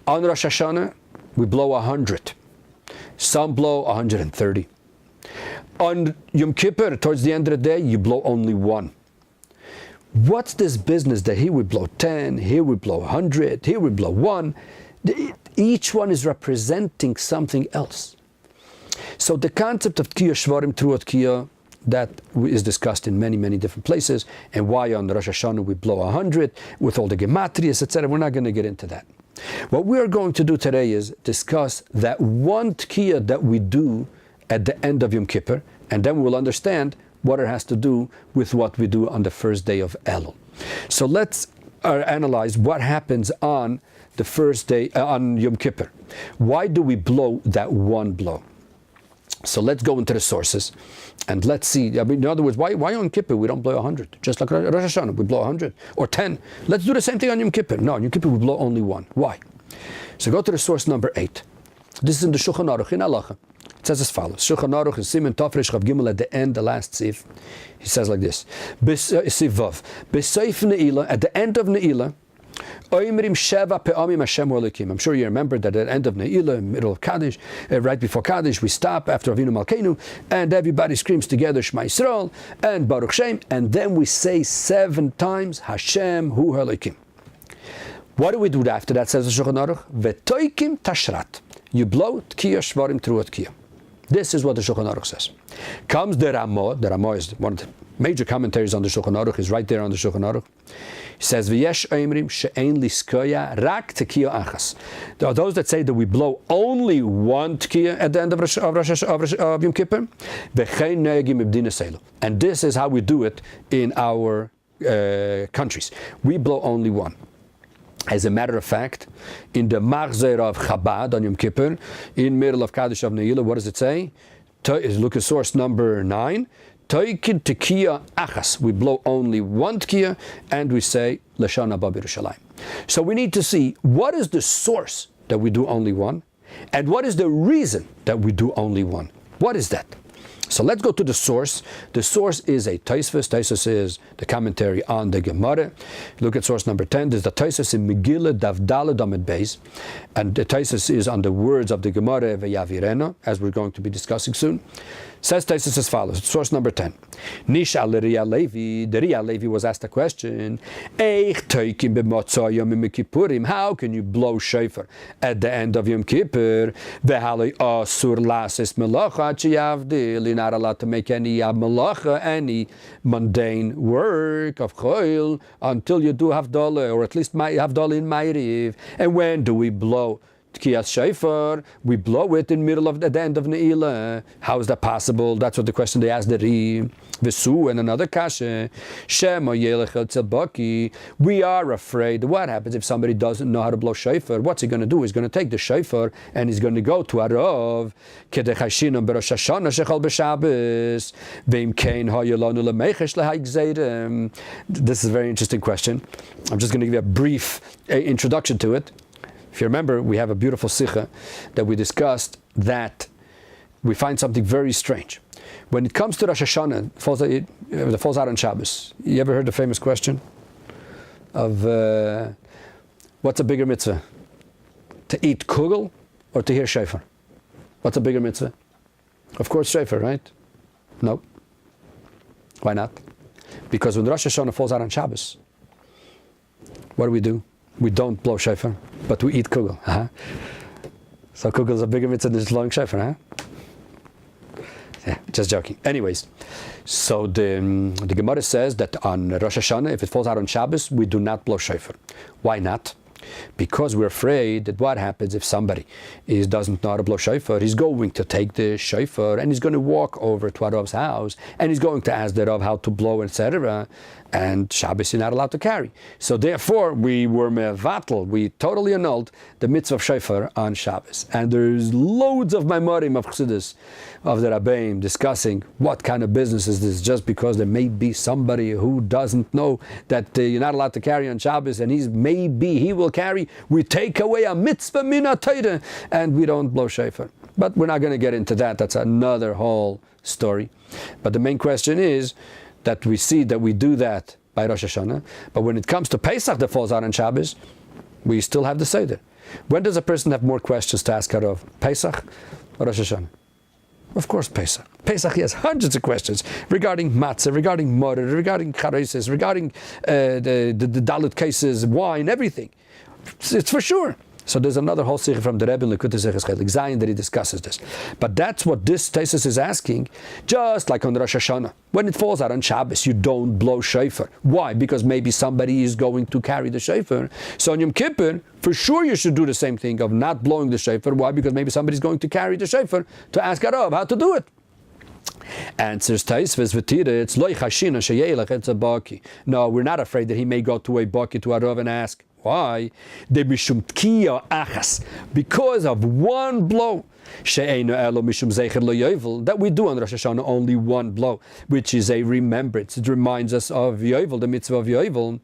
A: On Rosh Hashanah, we blow 100. Some blow 130. On Yom Kippur, towards the end of the day, you blow only 1. What's this business that here we blow 10, here we blow 100, here we blow 1? Each one is representing something else. So the concept of Tekias Shvarim through Tekia, that is discussed in many, many different places, and why on Rosh Hashanah we blow 100 with all the gematrias, etc. We're not going to get into that. What we are going to do today is discuss that one Tekia that we do at the end of Yom Kippur, and then we'll understand what it has to do with what we do on the first day of Elul. So let's analyze what happens on the first day, on Yom Kippur. Why do we blow that one blow? So let's go into the sources and let's see. I mean, in other words, why on Yom Kippur we don't blow 100? Just like Rosh Hashanah, we blow 100 or 10. Let's do the same thing on Yom Kippur. No, on Yom Kippur we blow only 1. Why? So go to the source number 8. This is in the Shulchan Aruch in Halacha. It says as follows. Shulchan Aruch is Siman Tafresh Chav Gimel at the end, the last sif. He says like this. Siv Vav. B'seif Ne'ilah, at the end of Ne'ilah, Oimrim Sheva Pe'amim Hashem Elokim. I'm sure you remember that at the end of Ne'ilah, middle of Kaddish, right before Kaddish, we stop after Avinu Malkeinu, and everybody screams together Shema Yisrael and Baruch Shem, and then we say 7 times Hashem Hu Elokim. What do we do after that? Says the Shulchan Aruch. V'toikim Tashrat. You blow Tekias Shvarim through Tekia. This is what the Shulchan Aruch says. Comes the Ramah. The Ramah is one of the major commentaries on the Shulchan Aruch. Is right there on the Shulchan Aruch. He says, "V'yesh oimrim she'ein liskoya rak tekiya achas." There are those that say that we blow only one tekiya at the end of Yom Kippur. V'chein ne'egim ibdina seilu. And this is how we do it in our countries. We blow only one. As a matter of fact, in the Machzer of Chabad on Yom Kippur, in middle of Kaddish of Ne'ilah, what does it say? Look at source number 9. Tekia achas. We blow only one Tekia, and we say Lashon Haba B'Yerushalayim. So we need to see what is the source that we do only one, and what is the reason that we do only one. What is that? So let's go to the source. The source is a Tosfos. Tosfos is the commentary on the Gemara. Look at source number 10. There's the Tosfos in Megillah Daf Daled Amud Beis, and the Tosfos is on the words of the Gemara Ve'yavirena, as we're going to be discussing soon. Says Tosfos as follows. Source number 10. Nishal Ria Levi. The Ria Levi was asked a question. How can you blow shofar at the end of Yom Kippur? You're not allowed to make any malacha, any mundane work of choil, until you do Havdalah, or at least Havdalah in Ma'ariv. And when do we blow Tekias Shofar? We blow it in middle of the end of Ne'ilah. How is that possible? That's what the question they asked the Ri. Vesu and another kasha. Shema yelech el tzabaki. We are afraid. What happens if somebody doesn't know how to blow shofar? What's he going to do? He's going to take the shofar and he's going to go to Arav. Kedechashinam beRosh Hashanah shechal b'Shabbos. Ve'im kein ha'yelanu lemechesh lehaigzeirem. This is a very interesting question. I'm just going to give you a brief introduction to it. If you remember, we have a beautiful sikha that we discussed that we find something very strange. When it comes to Rosh Hashanah, it falls out on Shabbos. You ever heard the famous question of what's a bigger mitzvah? To eat Kugel or to hear Shofar? What's a bigger mitzvah? Of course, Shofar, right? No. Why not? Because when Rosh Hashanah falls out on Shabbos, what do? We don't blow shofar, but we eat kugel. So kugel is a bigger mitzvah than just blowing shofar, Yeah, just joking. Anyways, so the Gemara says that on Rosh Hashanah, if it falls out on Shabbos, we do not blow shofar. Why not? Because we're afraid that what happens if somebody doesn't know how to blow shofar, he's going to take the shofar and he's going to walk over to Rav's house and he's going to ask the Rav how to blow, etc. And Shabbos you're not allowed to carry. So therefore, we were mevatel, we totally annulled the mitzvah of shofar on Shabbos. And there's loads of maimarim of Chassidus, of the Rabbeim, discussing what kind of business is this, just because there may be somebody who doesn't know that you're not allowed to carry on Shabbos, and he will carry. We take away a mitzvah min ha-Torah, and we don't blow shofar. But we're not going to get into that. That's another whole story. But the main question is that we see that we do that by Rosh Hashanah, but when it comes to Pesach that falls out on Shabbos, we still have the Seder. When does a person have more questions to ask of? Pesach or Rosh Hashanah? Of course, Pesach. Pesach, he has hundreds of questions regarding matzah, regarding motor, regarding charosis, regarding the dalit cases, wine, everything. It's for sure. So there's another whole sikh from the Rebbe in Likutei Sichos that he discusses this. But that's what this thesis is asking, just like on Rosh Hashanah. When it falls out on Shabbos, you don't blow shofar. Why? Because maybe somebody is going to carry the shofar. So on Yom Kippur, for sure you should do the same thing of not blowing the shofar. Why? Because maybe somebody's going to carry the shofar to ask Arav how to do it. Answers Tosfos v'tira, it's loy chashina sheyelech etz a baki. No, we're not afraid that he may go to a baki to Arav and ask. Why? De mishum Tekia achas, because of one blow. She'einu elo mishum zecher lo yovel, that we do on Rosh Hashanah only one blow, which is a remembrance. It reminds us of Yovel, the mitzvah of Yovel,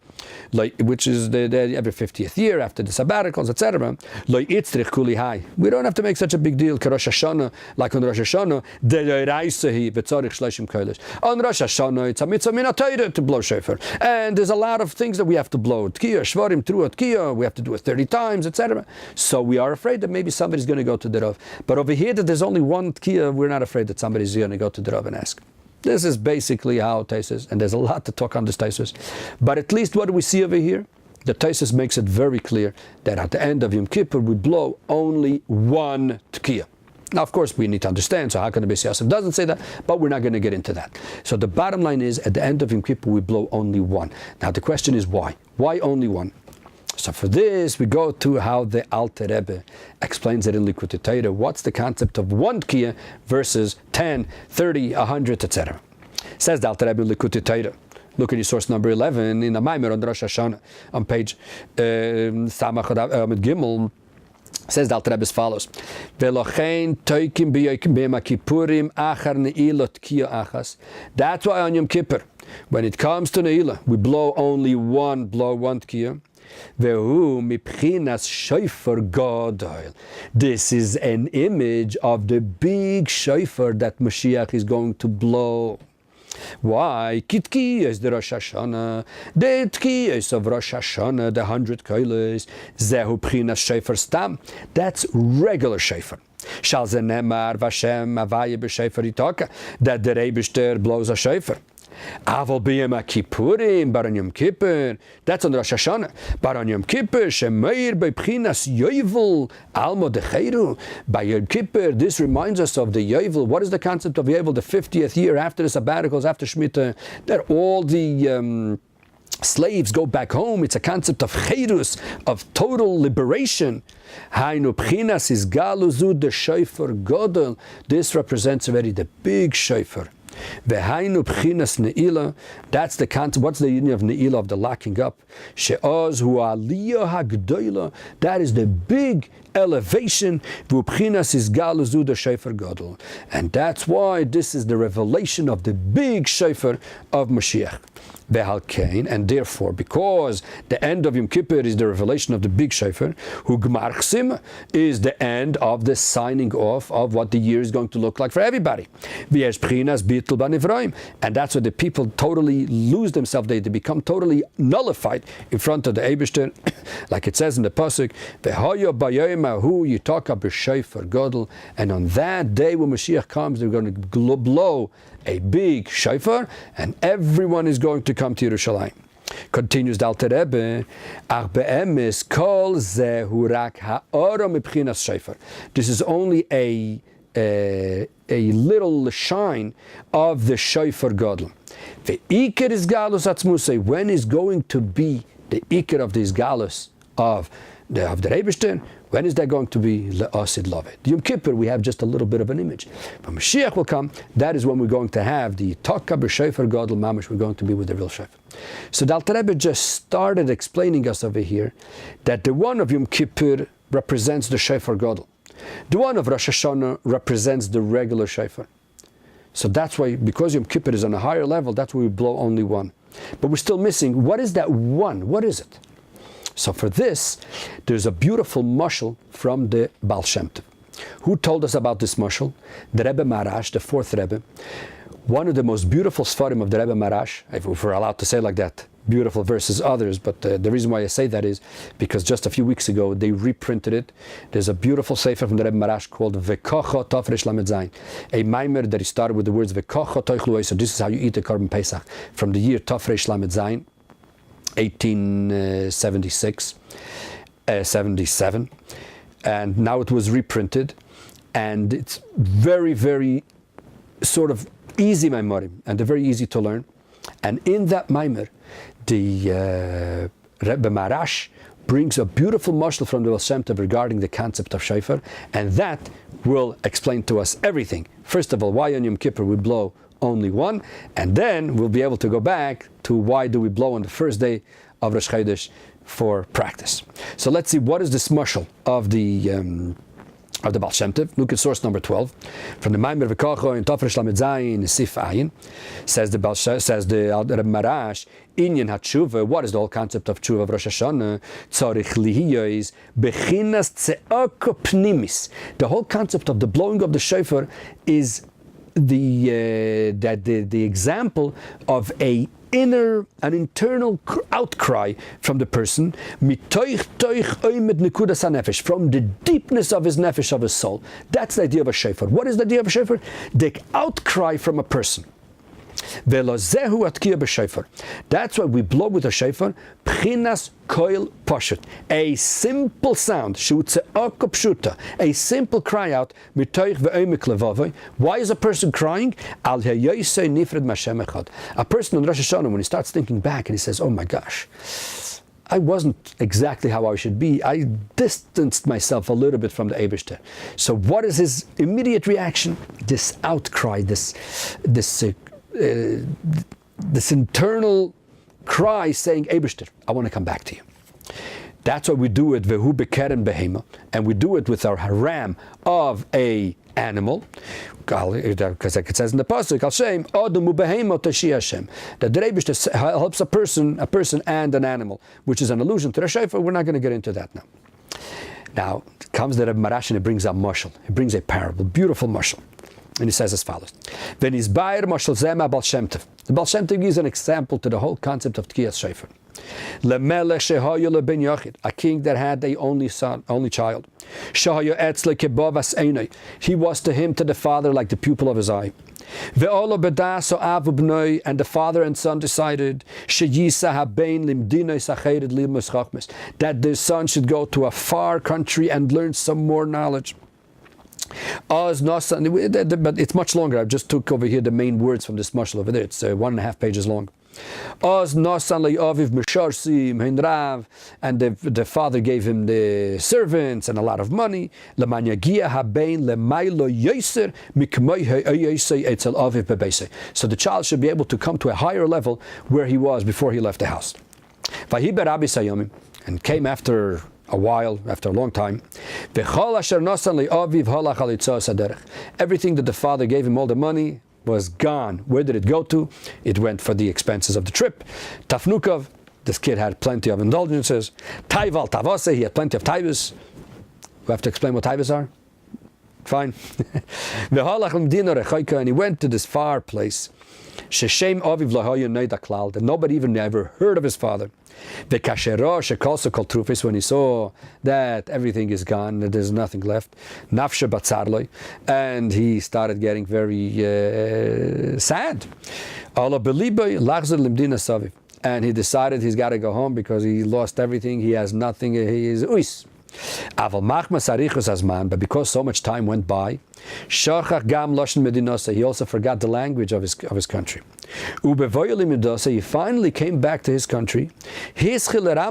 A: which is the every 50th year after the sabbaticals, etc. Lo yitzrich kuli hai. We don't have to make such a big deal. Rosh Hashanah, like on Rosh Hashanah, de yoreisehi v'tzorich shloshim kodesh. On Rosh Hashanah, it's a mitzvah min ha-Torah to blow shofar, and there's a lot of things that we have to blow. Tkiya, shvarim, trua, Tkiya, we have to do it 30 times, etc. So we are afraid that maybe somebody's going to go to the Rav. But over here, that there's only one Tkiya, we're not afraid that somebody's going to go to the Rav and ask. This is basically how Tosfos, and there's a lot to talk on this Tosfos. But at least what do we see over here? The Tosfos makes it very clear that at the end of Yom Kippur, we blow only one Tekia. Now, of course, we need to understand, so how can the Beis Yosef doesn't say that, but we're not going to get into that. So the bottom line is, at the end of Yom Kippur, we blow only one. Now, the question is why? Why only one? So for this, we go to how the Alter Rebbe explains it in Likutei Sichos. What's the concept of one Tekia versus 10, 30, 100, etc. Says the Alter Rebbe in Likutei Sichos, Look at your source number 11 in the Maimer on the Rosh Hashanah on page Samach with Gimel. Says the Alter Rebbe as follows: Velochein toikim b'yom kippurim achar ne'ilah Tekia achas. That's why on Yom Kippur, when it comes to ne'ilah, we blow only one Tekia. Vehu mipchinas shofar gadol. This is an image of the big shofar that Mashiach is going to blow. Why? Tkiyas the Rosh Hashanah, the Tkiyas of Rosh Hashanah, the 100 koiles, zehu pchinas shofar stam. That's regular shofar. Shal ze nemar v'Hashem avaye b'shofar yitaka, that the Rebbe blows a shofar. Aval b'yom kippurim, but on Yom Kippur, that's on Rosh Hashanah. But on Yom Kippur, shemeir b'pchinas yovel almo decheiru. By Yom Kippur, this reminds us of the yovel. What is the concept of yovel? The 50th year after the sabbaticals, after Shemitah, that all the slaves go back home. It's a concept of cheirus, of total liberation. Hainu pchinas is galuzu the shofar gadol. This represents already the big shofar. Vehainu pchinas ne'ilah. That's the concept. What's the union of ne'ilah, of the locking up? She'oz hu aliyah hagdoila. That is the big elevation. V'pchinas is galuzu the shofar gadol. And that's why this is the revelation of the big shofar of Mashiach. And therefore, because the end of Yom Kippur is the revelation of the big shofar, hu gmar chsim is the end of the signing off of what the year is going to look like for everybody. And that's why the people totally lose themselves. They become totally nullified in front of the Eibishter, like it says in the pasuk, and on that day when Mashiach comes, they're going to blow a big shofar, and everyone is going to come to Yerushalayim. Continues the Alter Rebbe, this is only a little shine of the shofar gadol. The iker is galus atzmusay. When is going to be the iker of this galus of the Rebbeinu? When is that going to be? Le'asid loved. Yom Kippur, we have just a little bit of an image. When Mashiach will come, that is when we're going to have the Taka b'shofar gadol mamash. We're going to be with the real shofar. So the Alter Rebbe just started explaining us over here that the one of Yom Kippur represents the shofar gadol. The one of Rosh Hashanah represents the regular shofar. So that's why, because Yom Kippur is on a higher level, that's why we blow only one. But we're still missing, what is that one? What is it? So for this, there's a beautiful Moshol from the Baal Shem Tov. Who told us about this Moshol? The Rebbe Marash, the fourth Rebbe. One of the most beautiful Sfarim of the Rebbe Marash, if we're allowed to say like that, beautiful versus others, but the reason why I say that is because just a few weeks ago they reprinted it. There's a beautiful sefer from the Rebbe Marash called Vekocho Tafresh Lamed Zayin, a maimer that he started with the words Vekocho Toichlu. So this is how you eat the Korban Pesach, from the year Tafresh Lamed Zayin, 1876, 77, and now it was reprinted, and it's very, very sort of easy maimerim, and they're very easy to learn. And in that maimer, the Rebbe Marash brings a beautiful Moshol from the Baal Shem Tov regarding the concept of shofar, and that will explain to us everything. First of all, why on Yom Kippur we blow only one, and then we'll be able to go back to why do we blow on the first day of Rosh Chodesh for practice. So let's see, what is this Moshol of the Baal Shem Tov? Look at source number 12 from the Maimer Vekocho in Tafresh Lamed Zayin Sif Ayin. Says the Rebbe Marash, Inyan HaTshuva. What is the whole concept of Tshuva of Rosh Hashanah? Tzarich lihiyos bechinas tze'aka pnimis. The whole concept of the blowing of the shofar is the example of an internal outcry from the person, from the deepness of his nefesh, of his soul. That's the idea of a shofar. What is the idea of a shofar? The outcry from a person. That's why we blow with a shofar, pchinas koil pashut, a simple sound, a simple cry out. Why is a person crying? A person on Rosh Hashanah, when he starts thinking back and he says, oh my gosh, I wasn't exactly how I should be. I distanced myself a little bit from the Eibishter. So what is his immediate reaction? This outcry, this this internal cry saying, Eibishter, I want to come back to you. That's why we do it, vehu bekeren behema, and we do it with our haram of a animal, because like it says in the pasuk, Al Shem, Adamu behema tashi Hashem, that the Rebbe helps a person and an animal, which is an allusion to the shofar. We're not going to get into that now. Now comes the Rebbe Marash and he brings a Moshol. He brings a parable, beautiful Moshol. And he says as follows: When he's Bayer Moshol Zema Baal Shem Tov. The Baal Shem Tov gives an example to the whole concept of Tekias Shofar. Lemelech shehayu leben yachid, a king that had a only child. Shehayu etzle kebavas einai, he was to him to the father like the pupil of his eye. Ve'olo bedaso avu bnoi, and the father and son decided sheyisa habein limdinoi sachered limus chachmes, that the son should go to a far country and learn some more knowledge. But it's much longer. I just took over here the main words from this Moshol over there. It's 1.5 pages long. And the father gave him the servants and a lot of money. So the child should be able to come to a higher level where he was before he left the house. And came after a while, after a long time. Everything that the father gave him, all the money, was gone. Where did it go to? It went for the expenses of the trip. Tafnukov, this kid had plenty of indulgences. Taival Tavase, he had plenty of taivas. We have to explain what taivas are? Fine. And he went to this far place. That nobody even ever heard of his father. When he saw that everything is gone, that there's nothing left, and he started getting very sad. And he decided he's got to go home because he lost everything, he has nothing, he is uis. But because so much time went by, he also forgot the language of his country. He finally came back to his country. He started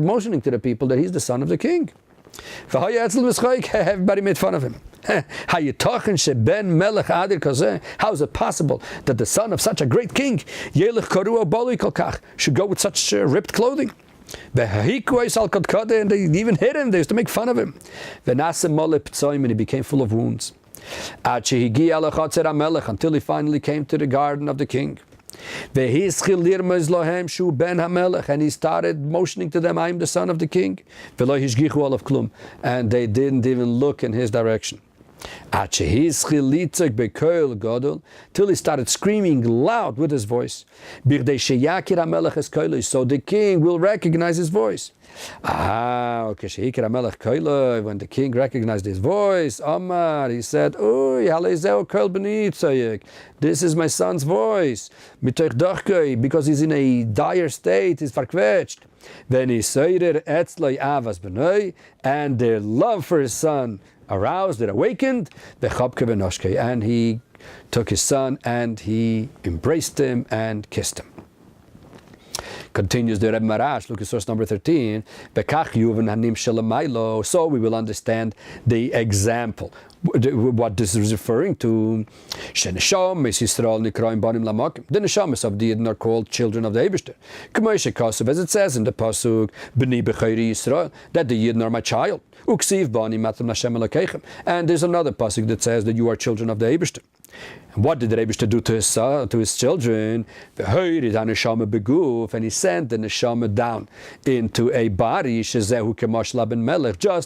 A: motioning to the people that he's the son of the king. Everybody made fun of him. How is it possible that the son of such a great king should go with such ripped clothing? And they even hit him. They used to make fun of him. And he became full of wounds until he finally came to the garden of the king. And he started motioning to them, I am the son of the king. And they didn't even look in his direction. Till he started screaming loud with his voice, so the king will recognize his voice. When the king recognized his voice, Omar, he said, this is my son's voice, because he's in a dire state, he's verquetscht. And their love for his son aroused, it awakened, and he took his son and he embraced him and kissed him. Continues the Rebbe Marash, look at source number 13. So we will understand the example, what this is referring to. The neshamas of the Yidden are called children of the Eibishter. As it says in the pasuk, that the Yidden are my child. And there's another pasuk that says that you are children of the Eibishter. And what did the Rebbe do to his son, to his children? And he sent the neshama down into a body, just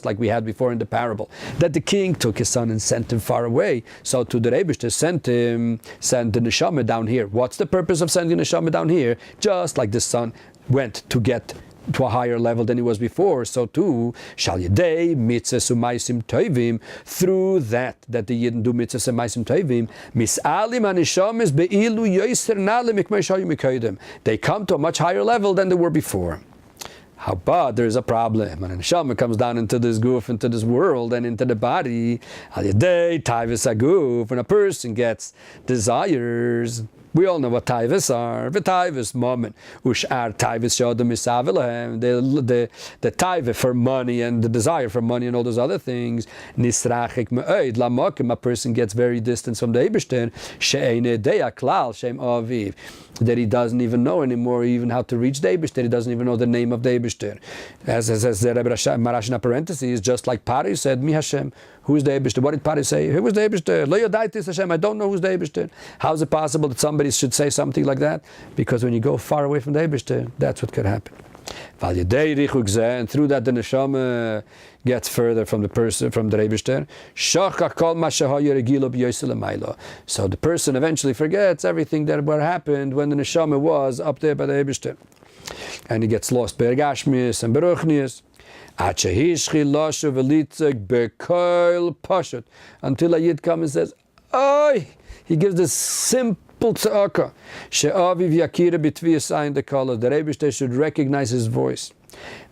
A: like we had before in the parable, that the king took his son and sent him far away. So to the Rebbe send the neshama down here. What's the purpose of sending the neshama down here? Just like the son went to get to a higher level than he was before, so too shall yedei mitzvahs u'maisim tovim, through that the Yidden do mitzvahs and maisim tovim, misalim haneshamas beilu yoser nalim mikmei shayu mikodim, they come to a much higher level than they were before. How bad, there is a problem. When a neshama comes down into this goof, into this world, and into the body, al yedei taivis haguf, when a person gets desires, We all know what taivas are. The taivas moment, ushar taivas shodam isavilahem. The taiva for money and the desire for money and all those other things. Nisrachik me'oid lamakim. A person gets very distant from the Eibishter. She'ene deya klal shem aviv. That he doesn't even know anymore even how to reach the Eibishter. He doesn't even know the name of the Eibishter. As the Rebbe Marash in parentheses, just like Pari said, Mi Hashem. Who is the Eibishter? What did Pari say? Who was the Eibishter? Lo yodaitis Hashem. I don't know who's the Eibishter. How is it possible that somebody should say something like that? Because when you go far away from the Eibishter, that's what could happen. And through that the neshama gets further from the person, from the Eibishter. So the person eventually forgets everything that what happened when the neshama was up there by the Eibishter. And he gets lost by Ergashmius and Beruchnius. Until a Yid comes and says, "Oi!" He gives this simple tzedakah. She'aviv yakira b'tvias ayin dekala. The Rebbe should recognize his voice.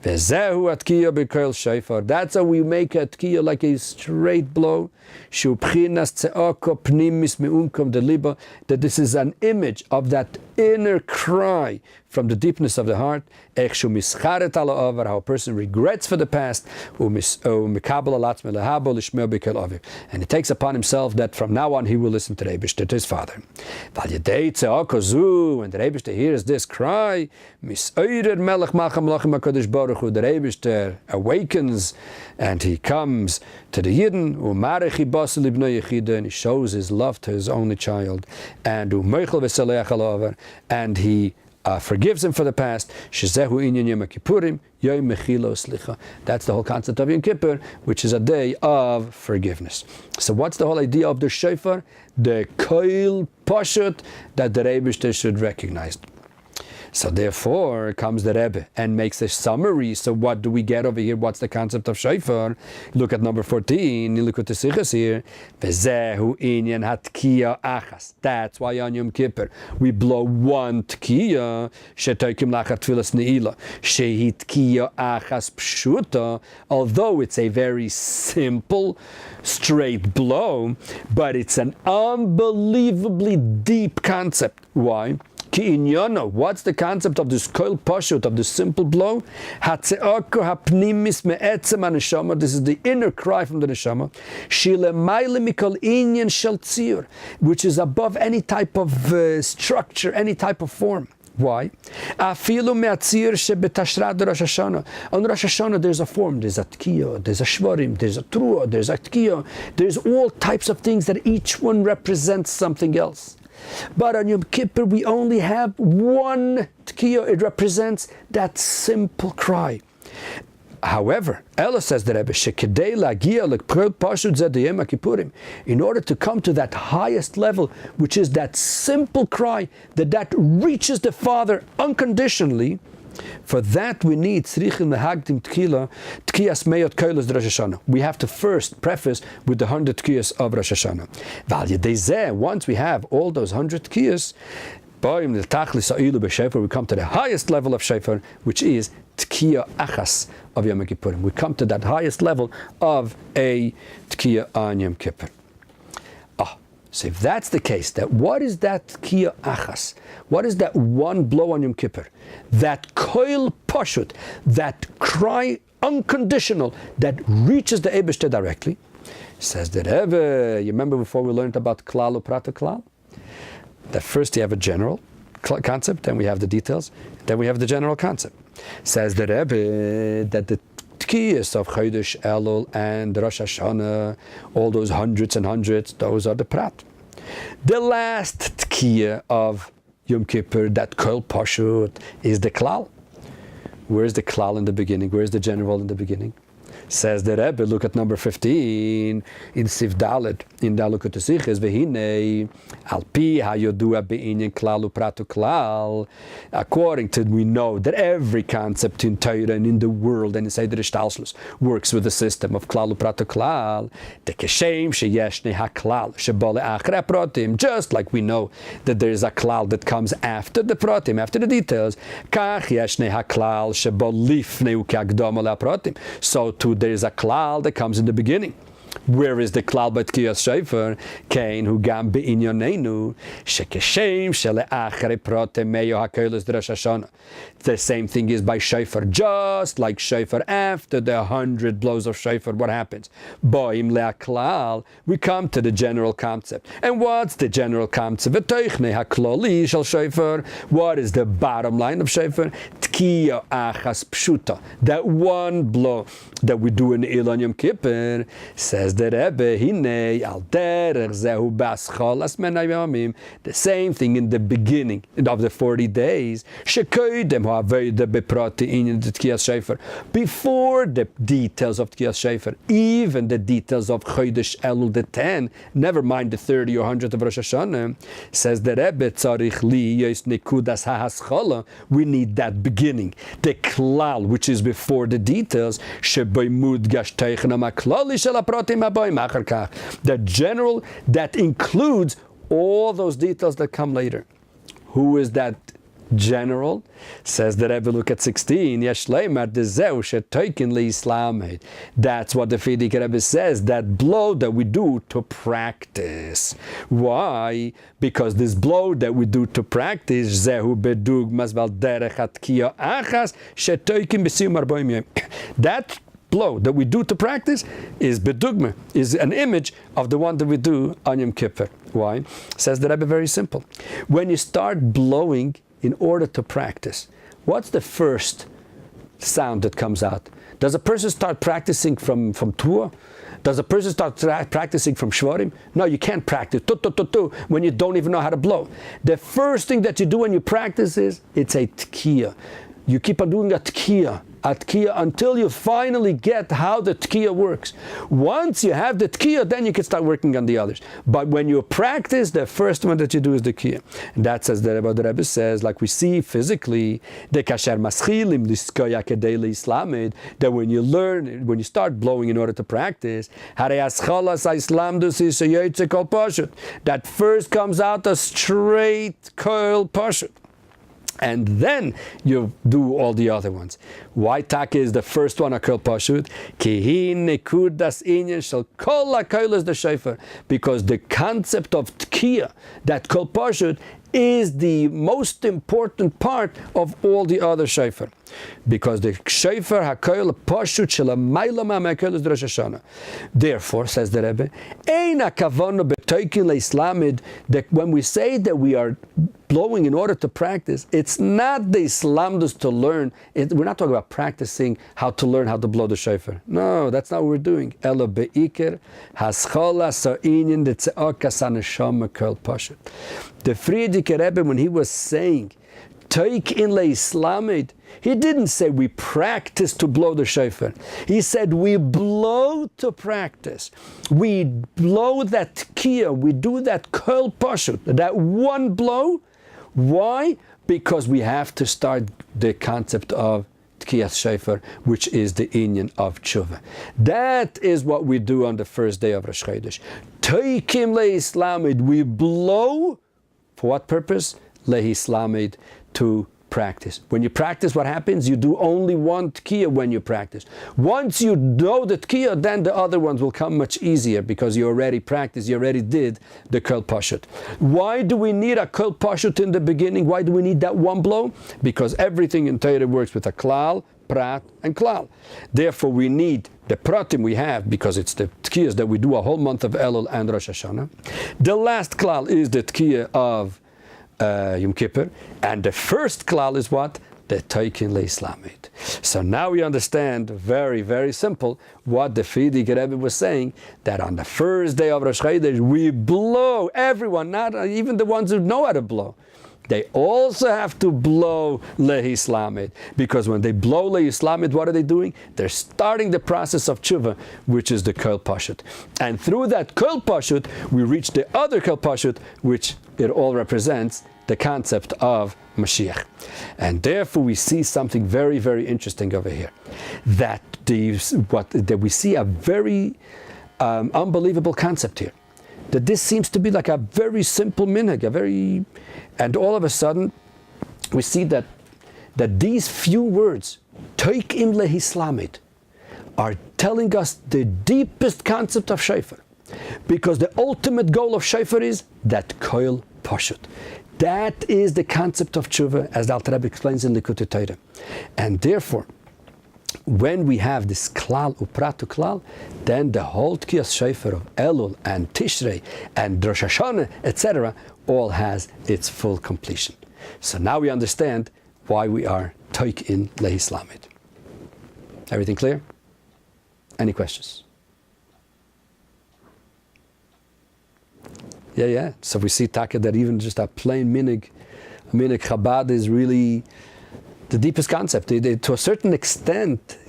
A: Vezehu atkiya b'koil shofar. That's how we make a tkiya, like a straight blow. Shubchinas tzedakah pnimis me'unkom de liba. That this is an image of that inner cry from the deepness of the heart. How a person regrets for the past, and he takes upon himself that from now on he will listen to the Eibishter, to his father. When the Eibishter hears this cry, the Eibishter awakens and he comes to the Yidden, and he shows his love to his only child, and he forgives him for the past. That's the whole concept of Yom Kippur, which is a day of forgiveness. So what's the whole idea of the shofar? The koil pashut that the Rebbe should recognize. So therefore comes the Rebbe and makes a summary. So what do we get over here? What's the concept of shofar? Look at number 14 in Likutei Sichos here. Vezehu inyan hatkiya achas. That's why on Yom Kippur we blow one tkiya. Shetoikim lachar tfilas neila. Shehi tkiya achas pshuta. Although it's a very simple, straight blow, but it's an unbelievably deep concept. Why? What's the concept of this koil pashut, of this simple blow? This is the inner cry from the neshama, which is above any type of structure, any type of form. Why? On Rosh Hashanah there's a form, there's a Tekia, there's a Shvarim, there's a Trua, there's a Tekia, there's all types of things that each one represents something else. But on Yom Kippur we only have one Tekia. It represents that simple cry. However, Ella says the Rebbe, in order to come to that highest level, which is that simple cry, that reaches the Father unconditionally, for that we need Tkiyas Meyot Koilos Rosh Hashanah. We have to first preface with the 100 Tkiyas of Rosh Hashanah. Once we have all those 100 Tkiyas, we come to the highest level of Shofar, which is Tekiya Achas of Yom Kipur. We come to that highest level of a Tekiya on Yom Kippur. So if that's the case, what is that Tekiya Achas? What is that one blow on Yom Kippur? That koil pashut, that cry unconditional, that reaches the Eibishter directly. Says the Rebbe, you remember before we learned about klal uprata klal? That first you have a general concept, then we have the details, then we have the general concept. Says the Rebbe that the Tekias of Chodesh Elul and Rosh Hashanah, all those hundreds and hundreds, those are the prat. The last Tekiya of Yom Kippur, that koil pashut, is the klal. Where's the klal in the beginning? Where's the general in the beginning? Says the Rebbe, look at number 15 in Sif Dalet in Likutei Sichos. Vehine alpi hayodua beinyan klal upratu klal. According to, we know that every concept in Torah and in the world and inside the Shtalshlus works with the system of klal upratu klal. Tekeshem sheyeshne haklal shebale achre pratim. Just like we know that there is a klal that comes after the pratim, after the details. Kach yeshne haklal shebal lifnei ukeakdama la pratim. So too there is a klal that comes in the beginning. Where is the klal by Tekias Shofar? Kein hu gam be'inyonenu shekeshem shele'achre prote meyo hakolos de Rosh Hashanah. The same thing is by shofar. Just like shofar, after the 100 blows of shofar, what happens? Boim le'aklal, we come to the general concept. And what's the general concept? V'toichne hakloli shel shofar. What is the bottom line of shofar? Tkiya achas pshuta. That one blow that we do in Elul Yom Kipur, says the Rebbe, Hinei al derech zehu b'aschol asmen hayomim. The same thing in the beginning of the 40 days. Shekoidem ha'aveda beprati in the Tekias Shofar. Before the details of Tekias Shofar, even the details of Chodesh Elul, the 10, never mind the 30 or 100 of Rosh Hashanah, says the Rebbe, tzarich li yos nekudas ha'aschola. We need that beginning, the klal, which is before the details. The general that includes all those details that come later. Who is that general? Says the Rebbe, look at 16. That's what the Frierdiker Rebbe says, that blow that we do to practice. Why? Because this blow that we do to practice, that blow that we do to practice is bedugma, is an image of the one that we do on Yom Kippur. Why? Says the Rebbe, very simple. When you start blowing in order to practice, what's the first sound that comes out? Does a person start practicing from Tua? Does a person start practicing from Shvarim? No, you can't practice when you don't even know how to blow. The first thing that you do when you practice is, it's a Tekia. You keep on doing a Tekia until you finally get how the Tekia works. Once you have the Tekia, then you can start working on the others. But when you practice, the first one that you do is the Tekia. And that's as the Rebbe says, like we see physically, that when you learn, when you start blowing in order to practice, that first comes out a straight curl pashut. And then you do all the other ones. Why Taka is the first one, a kol pashut? Because the concept of Tekia, that kol pashut, is the most important part of all the other shofar. Because the shofar hakol pashut shel ha'mayla ma'akol is the Rosh Hashanah. Therefore, says the Rebbe, ein hakavana b'toikin leislamid, that when we say that we are blowing in order to practice, it's not the islamdus to learn. We're not talking about practicing how to learn how to blow the shofar. No, that's not what we're doing. Elo be'iker haschola sa'inyin detze'okas haneshama kol pashut. The Frierdiker Rebbe, when he was saying Teik in leislamid, he didn't say we practice to blow the shofar. He said we blow to practice. We blow that Tekia. We do that kol pashut, that one blow. Why? Because we have to start the concept of Tekias Shofar, which is the inyan of tshuva. That is what we do on the first day of Rosh Chodesh. Teikim leislamid, we blow. For what purpose? Lehislamid, to practice. When you practice, what happens? You do only one Tekia when you practice. Once you know the Tekia, then the other ones will come much easier because you already practiced, you already did the kol pashut. Why do we need a kol pashut in the beginning? Why do we need that one blow? Because everything in Torah works with a klal, prat, and klal. Therefore, we need the pratim we have, because it's the Tkiyas that we do a whole month of Elul and Rosh Hashanah. The last klal is the Tekia of Yom Kippur, and the first klal is what? The Teikin leislamid. So now we understand, very, very simple, what the Frierdiker Rebbe was saying, that on the first day of Rosh Chodesh, we blow, everyone, not even the ones who know how to blow. They also have to blow lehislamid, because when they blow lehislamid, what are they doing? They're starting the process of tshuva, which is the kol pashut. And through that kol pashut, we reach the other kol pashut, which it all represents the concept of Mashiach. And therefore we see something very, very interesting over here. That we see a very unbelievable concept here. That this seems to be like a very simple minhag, and all of a sudden we see that these few words, Toikim lehislamid, are telling us the deepest concept of shofar. Because the ultimate goal of shofar is that koil pashut. That is the concept of tshuva, as the Alter Rebbe explains in Likutei Sichos. And therefore, when we have this klal upratu klal, then the whole Tekias Shofar of Elul and Tishrei and Rosh Hashanah, etc., all has its full completion. So now we understand why we are toik in Lehis Lamed. Everything clear? Any questions? Yeah. So we see Taka that even just a plain minig Chabad is really the deepest concept. To a certain extent, the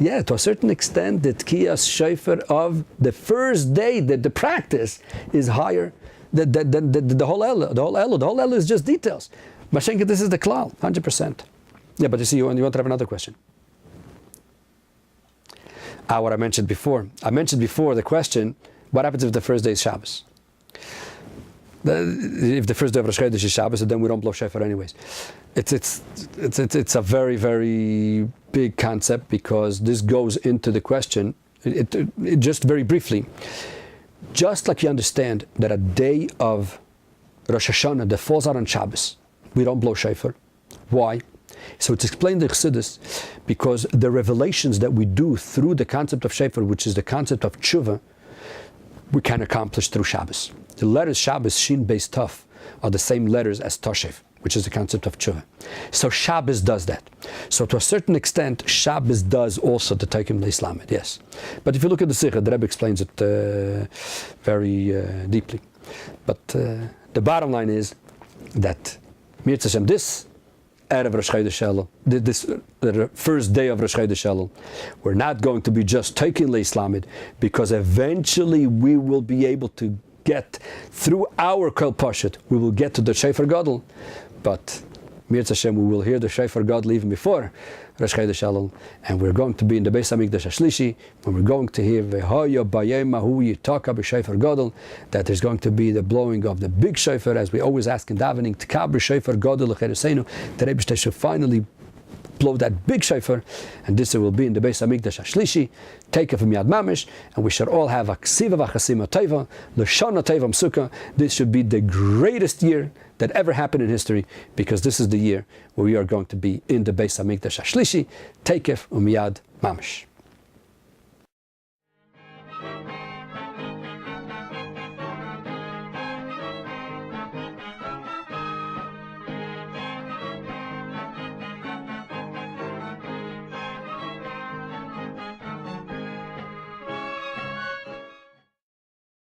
A: Tekias Shofar of the first day, that the practice is higher than the whole Elul. The whole Elul is just details. Mashenka, this is the klal, 100%. Yeah, but you see, you want to have another question. What I mentioned before. I mentioned before the question, what happens if the first day is Shabbos? If the first day of Rosh Chodesh is Shabbos, then we don't blow shofar anyways. It's a very, very big concept, because this goes into the question. It just very briefly, just like you understand that a day of Rosh Hashanah that falls out on Shabbos, we don't blow shofar. Why? So it's explained in the Chassidus, because the revelations that we do through the concept of shofar, which is the concept of tshuva, we can accomplish through Shabbos. The letters Shabbos, Shin, Beis, Tov are the same letters as Toshev, which is the concept of tshuva. So Shabbos does that. So to a certain extent, Shabbos does also the Teikim Leis Lamed, yes. But if you look at the Sikha, the Rebbe explains it very deeply. But the bottom line is that Mirz Hashem, this Erev Rosh Chodesh Elul, the first day of Rosh Chodesh Elul, we're not going to be just taking Leis Lamed, because eventually we will be able to get through our Kol Pashut, we will get to the Shofar Gadol, but Mirz Hashem, we will hear the Shofar Gadol even before Rosh Chodesh Elul, and we're going to be in the Beis Hamikdash Hashlishi, when we're going to hear V'hoya Bayema Hu Yitaka B'Shofar Gadol, that there's going to be the blowing of the big shofar, as we always ask in davening, Tkab B'Shofar Gadol L'Chereseinu, that Rebbe should finally blow that big shofar, and this will be in the Beis Hamikdash Hashlishi, take it from Yad Mamish, and we should all have a Ksiva V'Chasima Teva, L'Shana Teva M'Sukkah. This should be the greatest year that ever happened in history, because this is the year where we are going to be in the Beis Hamikdash Hashlishi, take it from Yad Mamish.